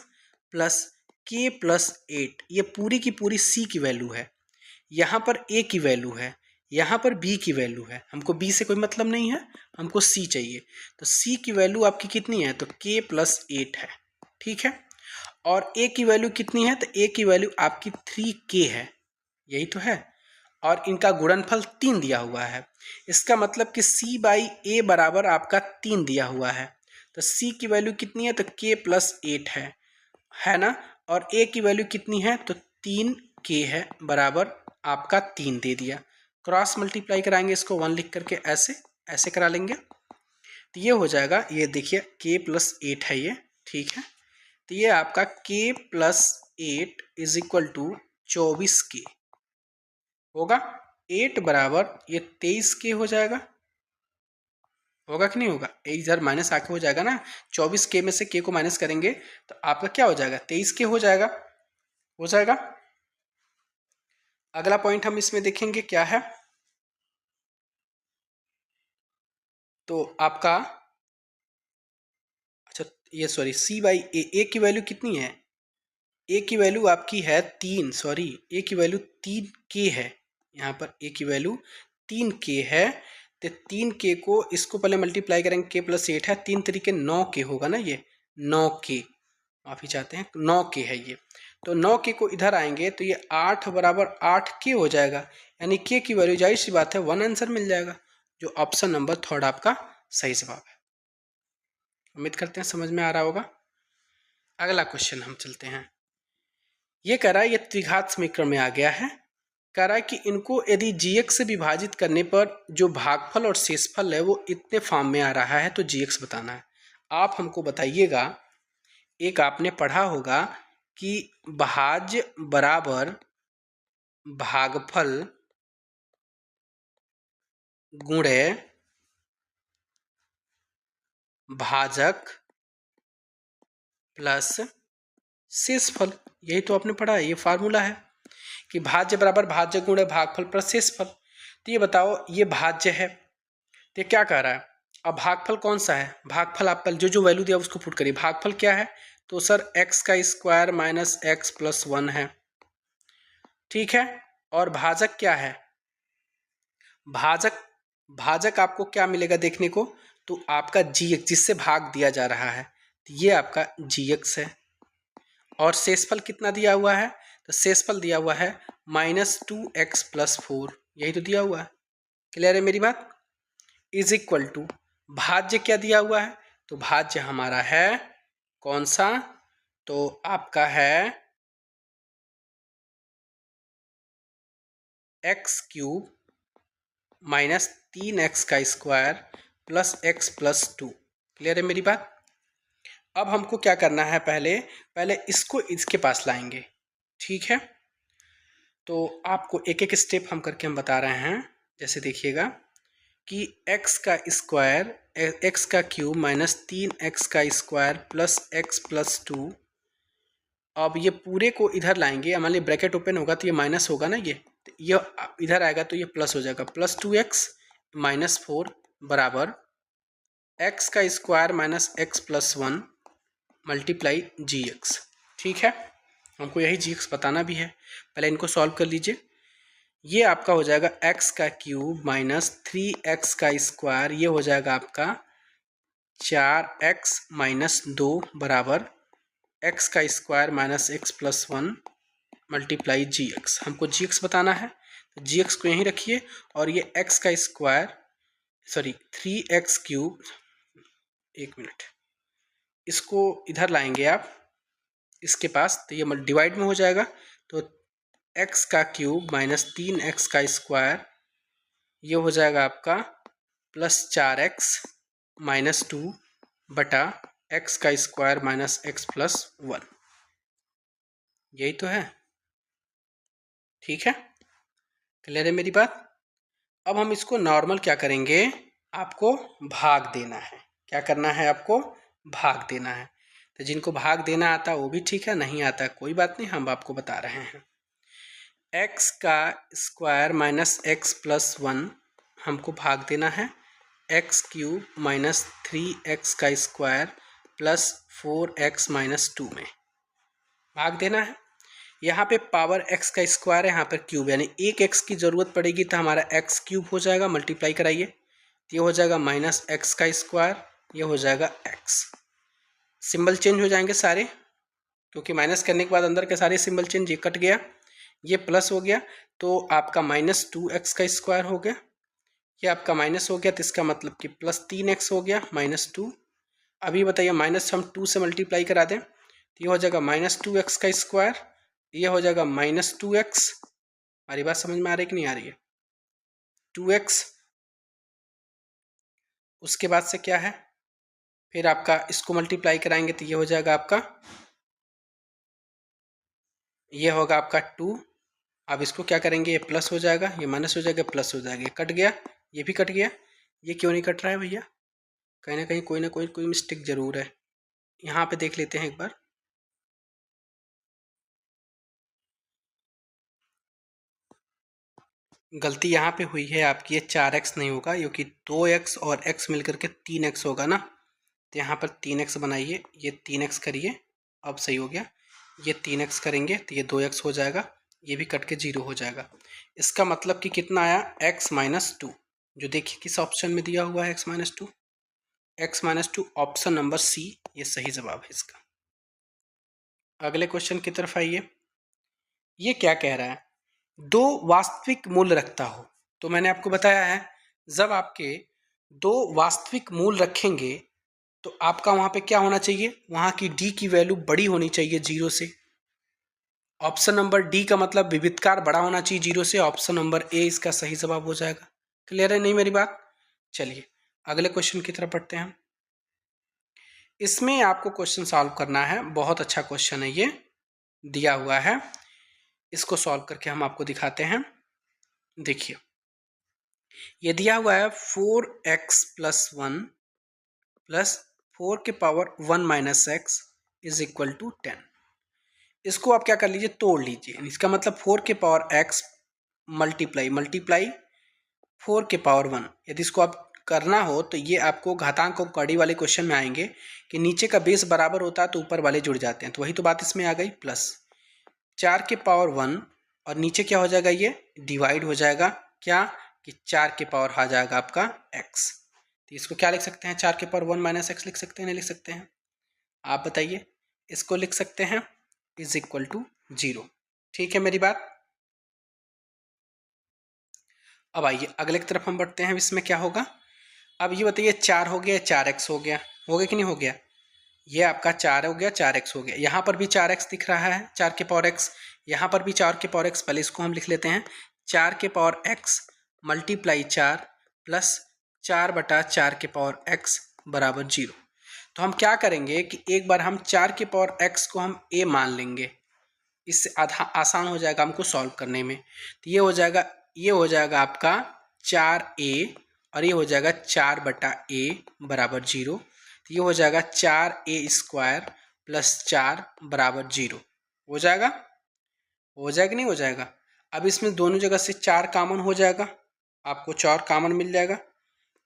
+ k + 8, ये पूरी की पूरी c की वैल्यू है। यहाँ पर a की वैल्यू है, यहाँ पर b की वैल्यू है, हमको b से कोई मतलब नहीं है, हमको c चाहिए। तो c की वैल्यू आपकी कितनी है, तो k प्लस 8 है, ठीक है। और a की वैल्यू कितनी है, तो a की वैल्यू आपकी 3k है, यही तो है। और इनका गुणनफल 3 दिया हुआ है, इसका मतलब कि c बाई ए बराबर आपका 3 दिया हुआ है। तो c की वैल्यू कितनी है, तो k प्लस 8 है ना। और a की वैल्यू कितनी है, तो 3k है, बराबर आपका 3 दे दिया। क्रॉस मल्टीप्लाई कराएंगे इसको 1 लिख करके, ऐसे ऐसे करा लेंगे, तो ये हो जाएगा, ये देखिए k प्लस 8 है ये, ठीक है। तो ये आपका k plus 8 is equal to 24k होगा। 8 बराबर ये 23k हो जाएगा, होगा कि नहीं होगा, एक इधर माइनस आके हो जाएगा ना, 24k में से k को माइनस करेंगे तो आपका क्या हो जाएगा, 23k हो जाएगा, हो जाएगा। अगला पॉइंट हम इसमें देखेंगे क्या है, तो आपका अच्छा ये सॉरी c बाई ए की वैल्यू कितनी है, ए की वैल्यू आपकी है 3, सॉरी ए की वैल्यू 3k है, यहाँ पर ए की वैल्यू 3k है। तो 3k को इसको पहले मल्टीप्लाई करेंगे, k प्लस 8 है, 3 तरीके 9k होगा ना, ये 9k, माफी चाहते हैं 9k है ये। तो 9k को इधर आएंगे तो ये 8 बराबर 8k हो जाएगा, यानी k की वैल्यू जाहिर सी बात है 1 आंसर मिल जाएगा, जो ऑप्शन नंबर 3 आपका सही जवाब है। उम्मीद करते हैं समझ में आ रहा होगा। अगला क्वेश्चन हम चलते हैं, ये कह रहा है ये त्रिघात समीकरण में आ गया है, कह रहा है कि इनको यदि gx से विभाजित करने पर जो भागफल और शेषफल है वो इतने फॉर्म में आ रहा है, तो gx बताना है। आप हमको बताइएगा, एक आपने पढ़ा होगा कि भाज्य बराबर भागफल गुणे भाजक प्लस शेषफल, यही तो आपने पढ़ा है, ये फार्मूला है कि भाज्य बराबर भाज्य गुणे भागफल प्लस शेषफल। तो ये बताओ, ये भाज्य है, तो क्या कह रहा है, अब भागफल कौन सा है, भागफल आप जो जो वैल्यू दिया उसको पुट करिए। भागफल क्या है, तो सर x का स्क्वायर माइनस एक्स प्लस 1 है, ठीक है। और भाजक क्या है, भाजक भाजक आपको क्या मिलेगा देखने को, तो आपका gx, जिससे भाग दिया जा रहा है, तो ये आपका gx है। और शेषफल कितना दिया हुआ है, तो शेषफल दिया हुआ है -2x प्लस 4, यही तो दिया हुआ है, क्लियर है मेरी बात। इज इक्वल टू भाज्य क्या दिया हुआ है, तो भाज्य हमारा है कौन सा, तो आपका है x क्यूब माइनस 3x का square plus x plus 2, clear है मेरी बात। अब हमको क्या करना है, पहले इसको इसके पास लाएंगे, ठीक है। तो आपको एक एक स्टेप हम करके हम बता रहे हैं, जैसे देखिएगा कि x का स्क्वायर, x का क्यूब माइनस 3x का स्क्वायर प्लस x प्लस 2, अब ये पूरे को इधर लाएंगे, मान लीजिए ब्रैकेट ओपन होगा तो ये माइनस होगा ना, ये इधर आएगा तो ये प्लस हो जाएगा, प्लस 2x माइनस 4 बराबर x का square minus x plus 1 multiply gx, ठीक है। हमको यही gx बताना भी है, पहले इनको सॉल्व कर लीजिए। ये आपका हो जाएगा x का क्यूब माइनस 3x का स्क्वायर, ये हो जाएगा आपका 4x माइनस 2 बराबर x का square minus x plus 1 multiply gx, हमको gx बताना है, तो gx को यहीं रखिए। और ये x का स्क्वायर, सॉरी 3x क्यूब, एक मिनट, इसको इधर लाएंगे आप इसके पास, तो ये डिवाइड में हो जाएगा, तो x का क्यूब माइनस 3x का स्क्वायर, ये हो जाएगा आपका प्लस 4x माइनस 2 बटा x का स्क्वायर माइनस एक्स प्लस 1, यही तो है, ठीक है, क्लियर है मेरी बात। अब हम इसको नॉर्मल क्या करेंगे, आपको भाग देना है, क्या करना है आपको, भाग देना है। तो जिनको भाग देना आता है वो भी ठीक है, नहीं आता कोई बात नहीं, हम आपको बता रहे हैं। x का स्क्वायर माइनस एक्स प्लस 1 हमको भाग देना है x क्यूब माइनस 3x का स्क्वायर प्लस 4x माइनस 2 में भाग देना है। यहाँ पे पावर x का स्क्वायर है, यहाँ पर क्यूब, यानी एक x की ज़रूरत पड़ेगी तो हमारा x क्यूब हो जाएगा, मल्टीप्लाई कराइए तो ये हो जाएगा माइनस एक्स का स्क्वायर, ये हो जाएगा x। सिंबल चेंज हो जाएंगे सारे, क्योंकि माइनस करने के बाद अंदर के सारे सिंबल चेंज, ये कट गया, ये प्लस हो गया, तो आपका -2x का स्क्वायर हो गया, ये आपका माइनस हो गया, तो इसका मतलब कि +3x हो गया -2। अभी बताइए माइनस हम 2 से मल्टीप्लाई करा दें तो ये हो जाएगा -2x का स्क्वायर, ये हो जाएगा -2x। हमारी बात समझ में आ रही है कि नहीं आ रही है? 2x, उसके बाद से क्या है, फिर आपका इसको मल्टीप्लाई कराएंगे तो ये हो जाएगा आपका, ये होगा आपका 2। अब इसको क्या करेंगे, ये प्लस हो जाएगा, ये माइनस हो जाएगा, प्लस हो जाएगा, ये कट गया, ये भी कट गया। ये क्यों नहीं कट रहा है भैया? कहीं ना कहीं कोई मिस्टेक जरूर है। यहाँ पे देख लेते हैं एक बार। गलती यहाँ पे हुई है आपकी, ये 4x नहीं होगा, क्योंकि 2x और x मिलकर के 3x होगा ना, तो यहाँ पर 3x बनाइए, ये 3x करिए, अब सही हो गया। ये 3x करेंगे तो ये 2x हो जाएगा, ये भी कट के 0 हो जाएगा। इसका मतलब कि कितना आया, x-2, जो देखिए किस ऑप्शन में दिया हुआ है x-2, x-2 option number C, ये सही जवाब है इसका। अगले क्वेश्चन की तरफ आइए। ये क्या कह रहा है, दो वास्तविक मूल रखता हो। तो मैंने आपको बताया है, जब आपके दो वास्तविक मूल रखेंगे तो आपका वहां पे क्या होना चाहिए, वहां की डी की वैल्यू बड़ी होनी चाहिए 0 से। ऑप्शन नंबर डी का मतलब विविधकार बड़ा होना चाहिए 0 से, ऑप्शन नंबर ए इसका सही जवाब हो जाएगा। क्लियर है नहीं मेरी बात? चलिए अगले क्वेश्चन की तरफ बढ़ते हैं। इसमें आपको क्वेश्चन सॉल्व करना है, बहुत अच्छा क्वेश्चन है, ये दिया हुआ है, इसको सॉल्व करके हम आपको दिखाते हैं। देखिए ये दिया हुआ है 4x + 1 + 4 के पावर 1 - x = 10। इसको आप क्या कर लीजिए, तोड़ लीजिए। इसका मतलब 4 के पावर x मल्टीप्लाई 4 के पावर 1। यदि इसको आप करना हो तो ये आपको घातांक और कड़ी वाले क्वेश्चन में आएंगे कि नीचे का बेस बराबर होता है तो ऊपर वाले जुड़ जाते हैं, तो वही तो बात इसमें आ गई। प्लस 4 के पावर 1 और नीचे क्या हो जाएगा, ये डिवाइड हो जाएगा, क्या कि 4 के पावर आ जाएगा आपका x। तो इसको क्या लिख सकते हैं, 4 के पावर 1 - x लिख सकते हैं, नहीं लिख सकते हैं? आप बताइए। इसको लिख सकते हैं = 0। ठीक है मेरी बात? अब आइए अगले की तरफ हम बढ़ते हैं। इसमें क्या होगा, अब ये बताइए 4 हो गया, 4x हो गया, हो गया कि नहीं हो गया? ये आपका 4 हो गया, 4x हो गया, यहाँ पर भी 4x दिख रहा है, 4 के पावर x, यहाँ पर भी 4 के पावर x। पहले इसको हम लिख लेते हैं, 4 के पावर x × 4 + 4/4 के पावर x = 0। तो हम क्या करेंगे कि एक बार हम 4 के पावर x को हम a मान लेंगे, इससे आसान हो जाएगा हमको सॉल्व करने में। तो ये हो जाएगा आपका 4a, और ये हो जाएगा 4/a = 0। तो ये हो जाएगा 4a² + 4 = 0। हो जाएगा? हो जाएगा नहीं हो जाएगा? अब इसमें दोनों जगह से 4 कॉमन हो जाएगा, आपको 4 कॉमन मिल जाएगा,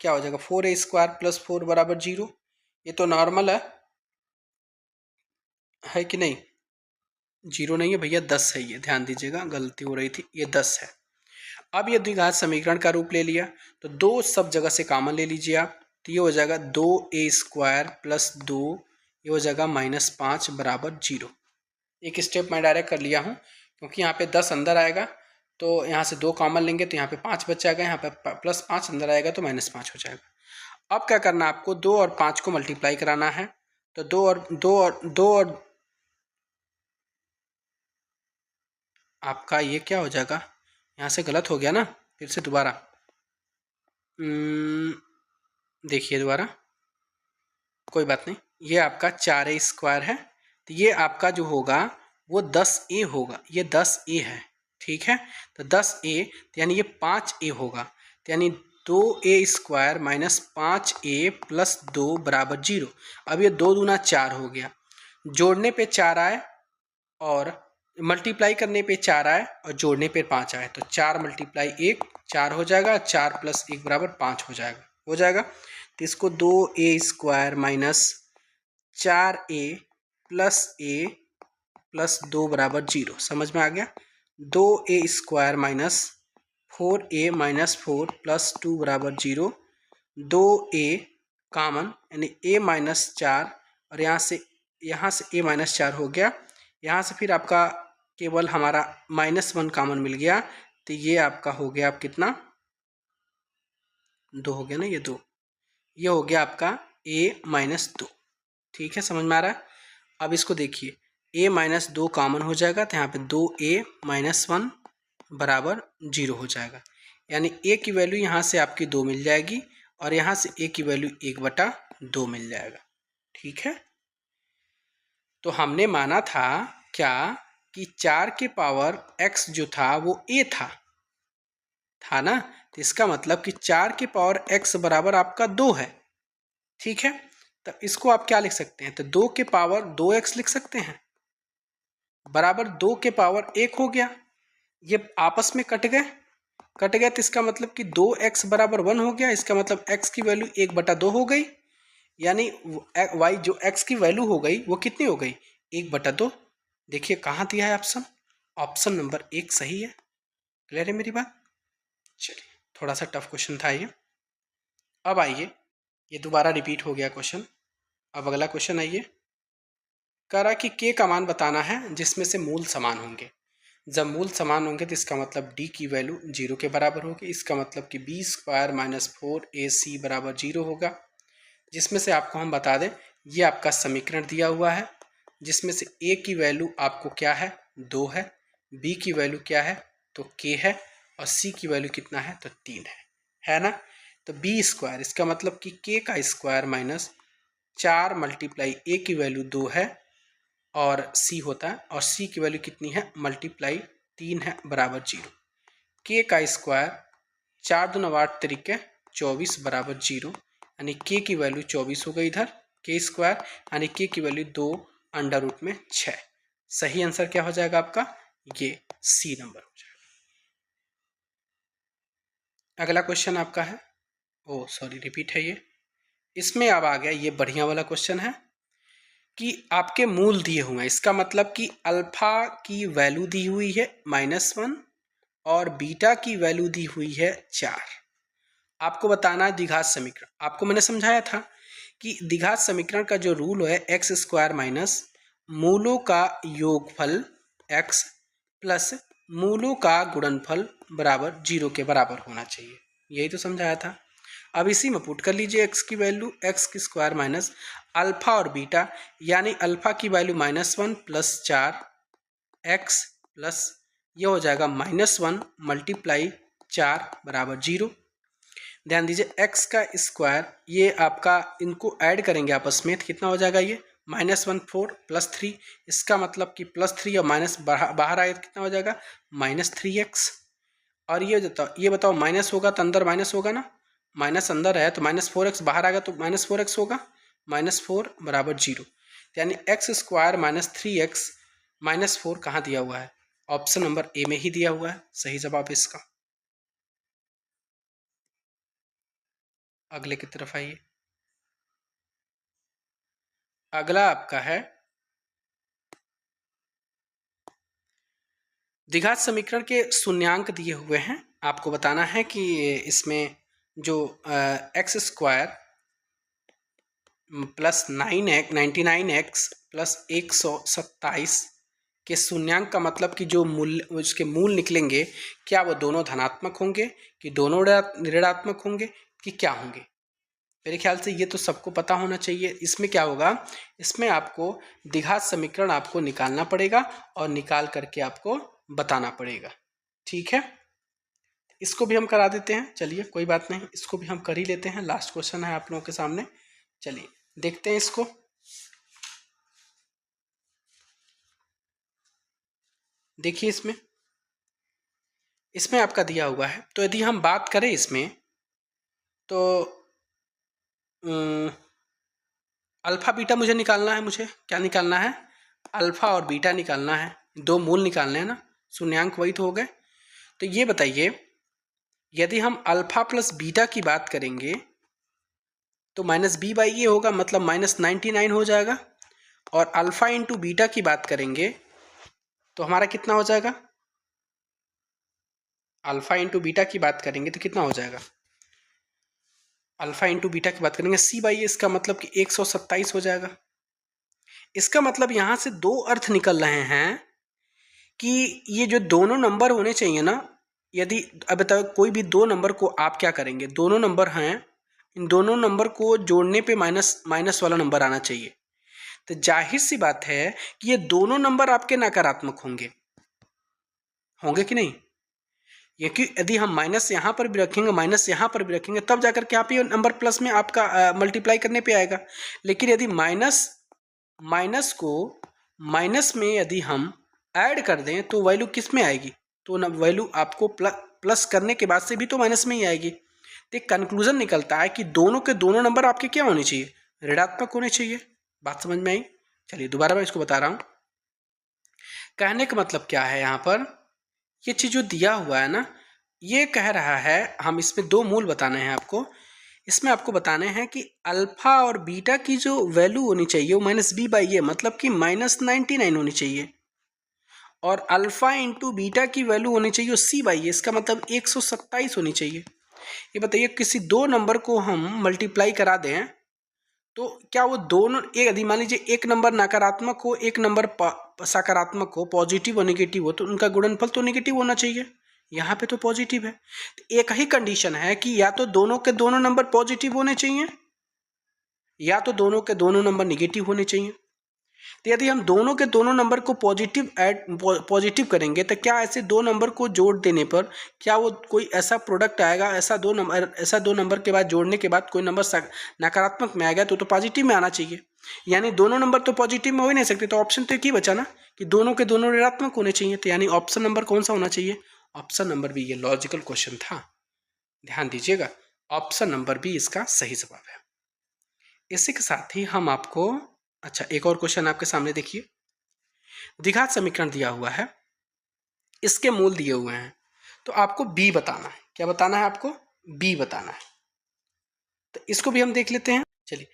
क्या हो जाएगा 4a² + 4 = 0। ये तो नॉर्मल है कि नहीं? 0 नहीं है भैया, 10 है, ये ध्यान दीजिएगा, गलती हो रही थी, ये 10 है। अब ये द्विघात समीकरण का रूप ले लिया, तो 2 सब जगह से कॉमन ले लीजिए आप, तो ये हो जाएगा 2a² + 2, ये हो जाएगा -5 = 0। एक स्टेप मैं डायरेक्ट कर लिया हूँ, क्योंकि यहाँ पे 10 अंदर आएगा तो यहाँ से 2 कॉमन लेंगे तो यहाँ पे 5 बच जाएगा, यहाँ पे +5 अंदर आएगा तो -5 हो जाएगा। अब क्या करना है आपको, 2 और 5 को मल्टीप्लाई कराना है, तो 2 और आपका ये क्या हो जाएगा, यहाँ से गलत हो गया ना, फिर से दोबारा देखिए दोबारा, कोई बात नहीं, ये आपका 4a² है, तो ये आपका जो होगा वो 10a होगा, ये 10a है, ठीक है? तो 10a यानी ये 5a होगा, तो यानी 2a² - 5a + 2 = 0। अब ये 2 दूना 4 हो गया, जोड़ने पे 4 आए और मल्टीप्लाई करने पे 4 आए और जोड़ने पे 5 आए, तो 4 × 1 4 हो जाएगा, 4 + 1 = 5 हो जाएगा, हो जाएगा। तो इसको 2a² - 4a + a प्लस 2 बराबर 0। समझ में आ गया। 2a² माइनस 4a-4 प्लस 2 बराबर 0। 2a कॉमन यानी a-4 और यहाँ से a-4 हो गया। यहाँ से फिर आपका केवल हमारा -1 कॉमन मिल गया, तो ये आपका हो गया। आप कितना 2 हो गया ना, ये 2, ये हो गया आपका a-2। ठीक है, समझ में आ रहा है। अब इसको देखिए, a-2 कॉमन हो जाएगा तो यहाँ पे 2a-1 बराबर 0 हो जाएगा, यानी a की वैल्यू यहाँ से आपकी 2 मिल जाएगी और यहाँ से a की वैल्यू 1/2 मिल जाएगा। ठीक है, तो हमने माना था क्या कि 4 के पावर x जो था वो a था ना, तो इसका मतलब कि 4 के पावर x बराबर आपका 2 है। ठीक है, तो इसको आप क्या लिख सकते हैं, तो 2 के पावर 2x लिख सकते हैं बराबर 2 के पावर 1 हो गया। ये आपस में कट गए तो इसका मतलब कि 2x बराबर 1 हो गया। इसका मतलब x की वैल्यू 1/2 हो गई, यानी y जो x की वैल्यू हो गई वो कितनी हो गई, 1/2। देखिए कहाँ दिया है ऑप्शन, ऑप्शन नंबर 1 सही है। क्लियर है मेरी बात। चलिए, थोड़ा सा टफ क्वेश्चन था ये। अब आइए, ये दोबारा रिपीट हो गया क्वेश्चन। अब अगला क्वेश्चन आइए, कह रहा कि k का मान बताना है जिसमें से मूल समान होंगे। जब मूल समान होंगे तो इसका मतलब d की वैल्यू 0 के बराबर होगी। इसका मतलब कि b² माइनस 4ac बराबर 0 होगा। जिसमें से आपको हम बता दें, ये आपका समीकरण दिया हुआ है, जिसमें से a की वैल्यू आपको क्या है, 2 है, b की वैल्यू क्या है तो k है, और c की वैल्यू कितना है तो 3 है ना। तो b², इसका मतलब कि k का स्क्वायर माइनस 4 मल्टीप्लाई a की वैल्यू 2 है और c होता है, और c की वैल्यू कितनी है मल्टीप्लाई 3 है बराबर 0। k का स्क्वायर 4 दूना 8 तरीके 24 बराबर 0, यानी k की वैल्यू 24 हो गई इधर k², यानी k की वैल्यू 2√6। सही आंसर क्या हो जाएगा आपका, ये सी नंबर हो जाएगा। अगला क्वेश्चन आपका है, ओ सॉरी रिपीट है ये। इसमें अब आ गया ये बढ़िया वाला क्वेश्चन है कि आपके मूल दिए हुए हैं। इसका मतलब कि अल्फा की वैल्यू दी हुई है -1 और बीटा की वैल्यू दी हुई है 4। आपको बताना है द्विघात समीकरण। आपको मैंने समझाया था कि द्विघात समीकरण का जो रूल है x² माइनस मूलों का योगफल x प्लस मूलों का गुणनफल बराबर 0 के बराबर होना चाहिए। यही तो समझाया था। अब इसी में पुट कर लीजिए x की वैल्यू, x² माइनस अल्फा और बीटा, यानी अल्फा की वैल्यू -1 प्लस 4 x प्लस ये हो जाएगा -1 मल्टीप्लाई 4 बराबर 0। ध्यान दीजिए x का स्क्वायर, ये आपका इनको ऐड करेंगे आपस में तो कितना हो जाएगा, ये -1 4 प्लस 3। इसका मतलब कि +3 और माइनस बाहर आए तो कितना हो जाएगा -3x। और ये बताओ माइनस होगा तो अंदर माइनस होगा ना, माइनस अंदर है तो -4x बाहर आएगा तो -4x होगा, -4 बराबर 0। यानी x² माइनस 3x -4 कहाँ दिया हुआ है, ऑप्शन नंबर ए में ही दिया हुआ है। सही जवाब इसका। अगले की तरफ आइए। अगला आपका है द्विघात समीकरण के शून्यांक दिए हुए हैं। आपको बताना है कि इसमें जो x² प्लस 99x प्लस 127 के शून्यांक का मतलब कि जो मूल्य उसके मूल निकलेंगे, क्या वो दोनों धनात्मक होंगे कि दोनों ऋणात्मक होंगे कि क्या होंगे। मेरे ख्याल से ये तो सबको पता होना चाहिए। इसमें क्या होगा, इसमें आपको द्विघात समीकरण आपको निकालना पड़ेगा और निकाल करके आपको बताना पड़ेगा। ठीक है, इसको भी हम करा देते हैं। चलिए कोई बात नहीं, इसको भी हम कर ही लेते हैं। लास्ट क्वेश्चन है आप लोगों के सामने, चलिए देखते हैं इसको। देखिए इसमें आपका दिया हुआ है, तो यदि हम बात करें इसमें तो अल्फा बीटा मुझे निकालना है। मुझे क्या निकालना है, अल्फा और बीटा निकालना है। दो मूल निकालने हैं ना, शून्यांक वही तो हो गए। तो ये बताइए, यदि हम अल्फा प्लस बीटा की बात करेंगे तो -b/a होगा, मतलब -99 हो जाएगा। और अल्फा इंटू बीटा की बात करेंगे तो हमारा कितना हो जाएगा, अल्फा इंटू बीटा की बात करेंगे तो कितना हो जाएगा, अल्फा इंटू बीटा की बात करेंगे सी बाई ए, इसका मतलब कि 127 हो जाएगा। इसका मतलब यहां से दो अर्थ निकल रहे हैं कि ये जो दोनों नंबर होने चाहिए ना, यदि अब बताओ कोई भी दो नंबर को आप क्या करेंगे, दोनों नंबर हैं, इन दोनों नंबर को जोड़ने पे माइनस माइनस वाला नंबर आना चाहिए। तो जाहिर सी बात है कि ये दोनों नंबर आपके नकारात्मक होंगे, होंगे कि नहीं, ये कि यदि हम माइनस यहाँ पर भी रखेंगे, माइनस यहाँ पर भी रखेंगे, तब जाकर के आप ये नंबर प्लस में आपका मल्टीप्लाई करने पे आएगा। लेकिन यदि माइनस माइनस को माइनस में यदि हम ऐड कर दें तो वैल्यू किस में आएगी, तो न वैल्यू आपको प्लस करने के बाद से भी तो माइनस में ही आएगी। तो एक कंक्लूजन निकलता है कि दोनों के दोनों नंबर आपके क्या होने चाहिए, ऋणात्मक होने चाहिए। बात समझ में आई? चलिए दोबारा मैं इसको बता रहा हूँ। कहने का मतलब क्या है, यहाँ पर ये चीज़ जो दिया हुआ है ना, ये कह रहा है, हम इसमें दो मूल बताने हैं आपको। इसमें आपको बताने हैं कि अल्फा और बीटा की जो वैल्यू होनी चाहिए वो माइनस बी बाई ए, मतलब कि -99 होनी चाहिए, और अल्फा इंटू बीटा की वैल्यू होनी चाहिए सी बाई ए, इसका मतलब 127 होनी चाहिए। ये बताइए किसी दो नंबर को हम मल्टीप्लाई करा दें तो क्या वो दोनों, एक यदि मान लीजिए एक नंबर नकारात्मक हो, एक नंबर सकारात्मक हो, पॉजिटिव और नेगेटिव हो, तो उनका गुणनफल तो नेगेटिव होना चाहिए। यहाँ पे तो पॉजिटिव है, तो एक ही कंडीशन है कि या तो दोनों के दोनों नंबर पॉजिटिव होने चाहिए या तो दोनों के दोनों नंबर नेगेटिव होने चाहिए। तो यदि हम दोनों के दोनों नंबर को पॉजिटिव करेंगे तो क्या ऐसे दो नंबर को जोड़ देने पर क्या वो कोई ऐसा प्रोडक्ट आएगा, ऐसा दो नंबर के बाद जोड़ने के बाद कोई नंबर नकारात्मक में आएगा तो पॉजिटिव में आना चाहिए, यानी दोनों नंबर तो पॉजिटिव में हो ही नहीं सकते। तो ऑप्शन तो एक ही बचा ना कि दोनों के दोनों ऋणात्मक होने चाहिए, तो यानी ऑप्शन नंबर कौन सा होना चाहिए, ऑप्शन नंबर बी। ये लॉजिकल क्वेश्चन था, ध्यान दीजिएगा, ऑप्शन नंबर बी इसका सही जवाब है। इसी के साथ ही हम आपको, अच्छा एक और क्वेश्चन आपके सामने देखिए, द्विघात समीकरण दिया हुआ है, इसके मूल दिए हुए हैं, तो आपको बी बताना है। क्या बताना है आपको, बी बताना है। तो इसको भी हम देख लेते हैं। चलिए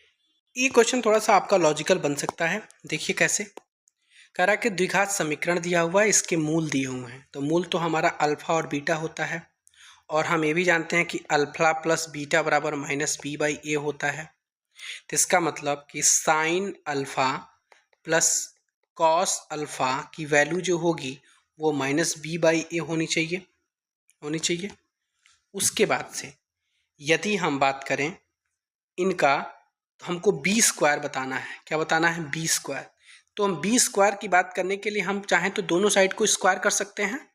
ये क्वेश्चन थोड़ा सा आपका लॉजिकल बन सकता है, देखिए कैसे। कह रहा है कि द्विघात समीकरण दिया हुआ है, इसके मूल दिए हुए हैं, तो मूल तो हमारा अल्फा और बीटा होता है, और हम ये भी जानते हैं कि अल्फा प्लस बीटा बराबर माइनस बी बाई ए होता है। तो इसका मतलब कि sign alpha plus cos alpha की वैल्यू जो होगी वो माइनस बी बाई ए होनी चाहिए। उसके बाद से यदि हम बात करें इनका, तो हमको बी स्क्वायर बताना है। क्या बताना है, बी स्क्वायर। तो हम बी स्क्वायर की बात करने के लिए हम चाहें तो दोनों साइड को स्क्वायर कर सकते हैं।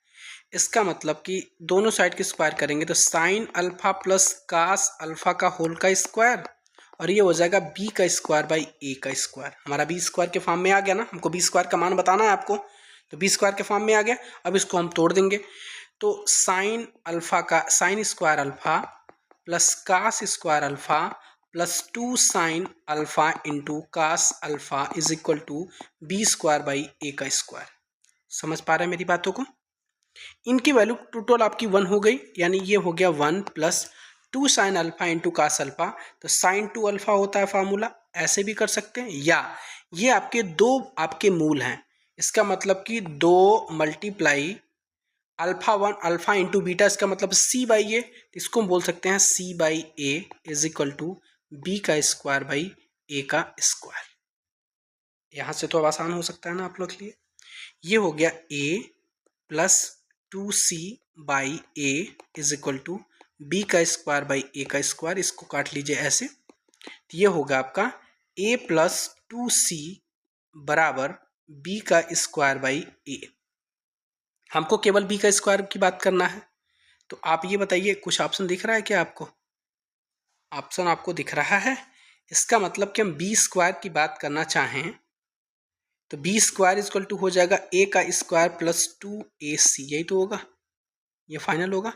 इसका मतलब कि दोनों साइड की स्क्वायर करेंगे तो sine alpha plus cos alpha का होल का स्क्वायर, और ये हो जाएगा बी का स्क्वायर बाई ए का स्क्वायर। हमारा बी स्क्वायर के फॉर्म में आ गया ना, हमको बी स्क्वायर का मान बताना है आपको, तो बी स्क्वायर के फॉर्म में आ गया। अब इसको हम तोड़ देंगे, तो साइन अल्फा का sine square alpha plus cos square alpha plus 2 sine alpha into cos alpha is equal to b square by a का स्क्वायर। समझ पा रहे हैं मेरी बातों को? इनकी वैल्यू टोटल आपकी 1 हो गई, यानी ये हो गया 1 plus 2 sine alpha into cos alpha, तो साइन 2 अल्फा होता है फार्मूला, ऐसे भी कर सकते हैं, या ये आपके दो आपके मूल हैं, इसका मतलब कि 2 multiply alpha 1 alpha into beta, इसका मतलब सी बाई ए, इसको हम बोल सकते हैं c by a is equal to b का स्क्वायर बाई ए का स्क्वायर। यहाँ से तो अब आसान हो सकता है ना आप लोग के लिए। ये हो गया a plus 2c by a is equal to b का स्क्वायर बाई ए का स्क्वायर, इसको काट लीजिए ऐसे, तो ये होगा आपका a प्लस 2c बराबर b का स्क्वायर बाई ए। हमको केवल b का स्क्वायर की बात करना है, तो आप ये बताइए कुछ ऑप्शन दिख रहा है क्या आपको? ऑप्शन आपको दिख रहा है, इसका मतलब कि हम b स्क्वायर की बात करना चाहें तो बी स्क्वायर इक्वल टू हो जाएगा ए का स्क्वायर प्लस 2ac, यही तो होगा, ये फाइनल होगा।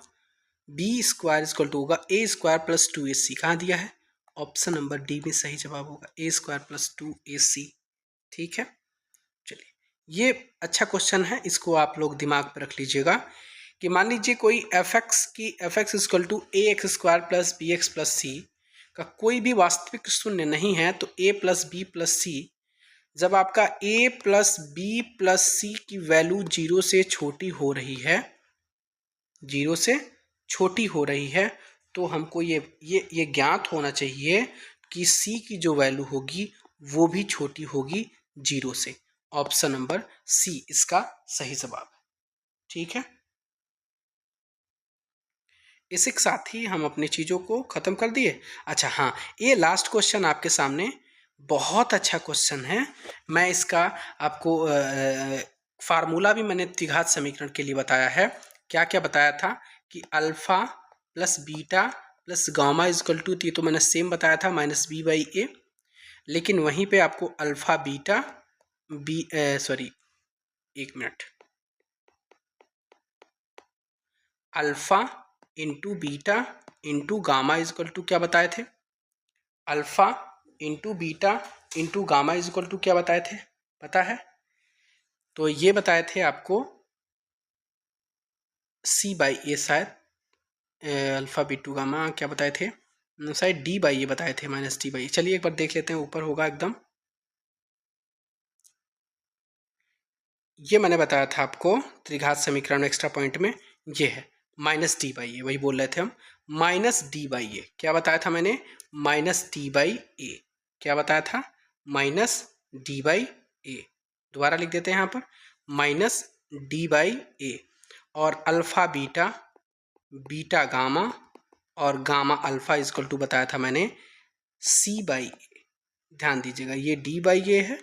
बी स्क्वायर इक्वल टू होगा ए स्क्वायर प्लस 2ac, कहाँ दिया है, ऑप्शन नंबर डी में सही जवाब होगा, ए स्क्वायर प्लस 2ac। ठीक है, चलिए ये अच्छा क्वेश्चन है, इसको आप लोग दिमाग पर रख लीजिएगा कि मान लीजिए कोई f x equal to a x square plus b x plus c का कोई भी वास्तविक शून्य नहीं है, तो a plus b plus c जब आपका a plus b plus c की वैल्यू 0 से छोटी हो रही है, 0 से छोटी हो रही है, तो हमको ये ज्ञात होना चाहिए कि c की जो वैल्यू होगी वो भी छोटी होगी 0 से। ऑप्शन नंबर सी इसका सही जवाब है। ठीक है, इसी के साथ ही हम अपनी चीज़ों को ख़त्म कर दिए। अच्छा हाँ, ये लास्ट क्वेश्चन आपके सामने बहुत अच्छा क्वेश्चन है। मैं इसका आपको फार्मूला भी मैंने द्विघात समीकरण के लिए बताया है। क्या क्या बताया था कि alpha plus beta plus gamma is equal to, ये तो मैंने सेम बताया था, माइनस बी बाई ए। लेकिन वहीं पे आपको अल्फ़ा बीटा सॉरी एक minute, alpha into beta into gamma is equal to क्या बताए थे? Alpha into beta into gamma is equal to क्या बताए थे, पता है? तो ये बताए थे आपको सी बाई ए, शायद अल्फ़ा बीटू गामा क्या बताए थे, शायद डी बाई ए बताए थे, माइनस डी बाई। चलिए एक बार देख लेते हैं, ऊपर होगा एकदम। ये मैंने बताया था आपको त्रिघात समीकरण एक्स्ट्रा पॉइंट में, ये है माइनस डी बाई ए, वही बोल रहे थे हम, माइनस डी बाई ए। क्या बताया था मैंने? माइनस डी बाई ए। क्या बताया था? माइनस डी बाई ए। दोबारा लिख देते हैं यहाँ पर, माइनस डी बाई ए। और अल्फ़ा बीटा, बीटा गामा और गामा अल्फ़ा इजकल टू बताया था मैंने सी बाई ए। ध्यान दीजिएगा, ये डी बाई ए है,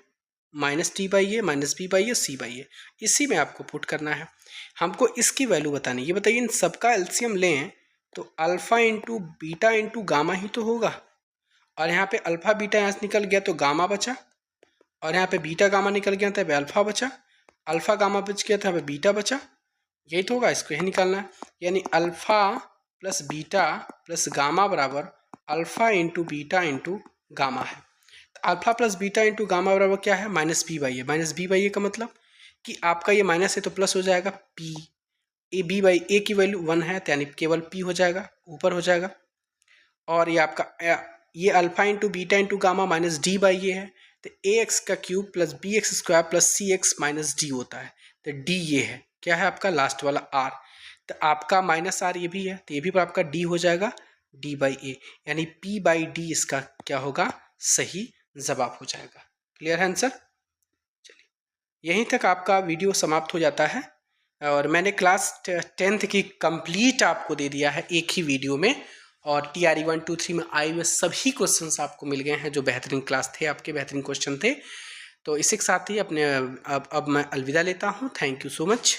minus t by a, minus b by a, c by a, इसी में आपको पुट करना है। हमको इसकी वैल्यू बतानी। ये बताइए, इन सबका एलसीएम लें तो alpha into beta into gamma ही तो होगा। और यहाँ पे अल्फ़ा बीटा यहाँ से निकल गया तो गामा बचा, और यहाँ पे बीटा गामा निकल गया तो अल्फ़ा बचा, अल्फ़ा गामा बच गया तो बीटा बचा। यही तो होगा, इसको यही निकालना है। यानी alpha plus beta plus gamma बराबर alpha into beta into gamma है। Alpha plus beta into gamma बराबर क्या है? Minus b by a. Minus b by a का मतलब कि आपका ये माइनस है तो प्लस हो जाएगा पी, ए बी बाई ए की वैल्यू 1 है, तो यानी केवल पी हो जाएगा, ऊपर हो जाएगा। और ये आपका ये alpha into beta into gamma minus d by a है, तो ए एक्स का cube plus b x square plus c x minus d होता है। तो डी ये है, क्या है आपका लास्ट वाला आर, तो आपका माइनस आर ये भी है, तो ये भी आपका डी हो जाएगा, डी बाई ए। यानी पी बाई डी इसका क्या होगा? सही जवाब हो जाएगा। क्लियर है आंसर? चलिए, यहीं तक आपका वीडियो समाप्त हो जाता है। और मैंने क्लास 10th की कंप्लीट आपको दे दिया है एक ही वीडियो में, और TRE 1 2 3 में आए हुए सभी क्वेश्चंस आपको मिल गए हैं जो बेहतरीन क्लास थे, आपके बेहतरीन क्वेश्चन थे। तो इसी के साथ ही अपने अब मैं अलविदा लेता हूँ। Thank you so much.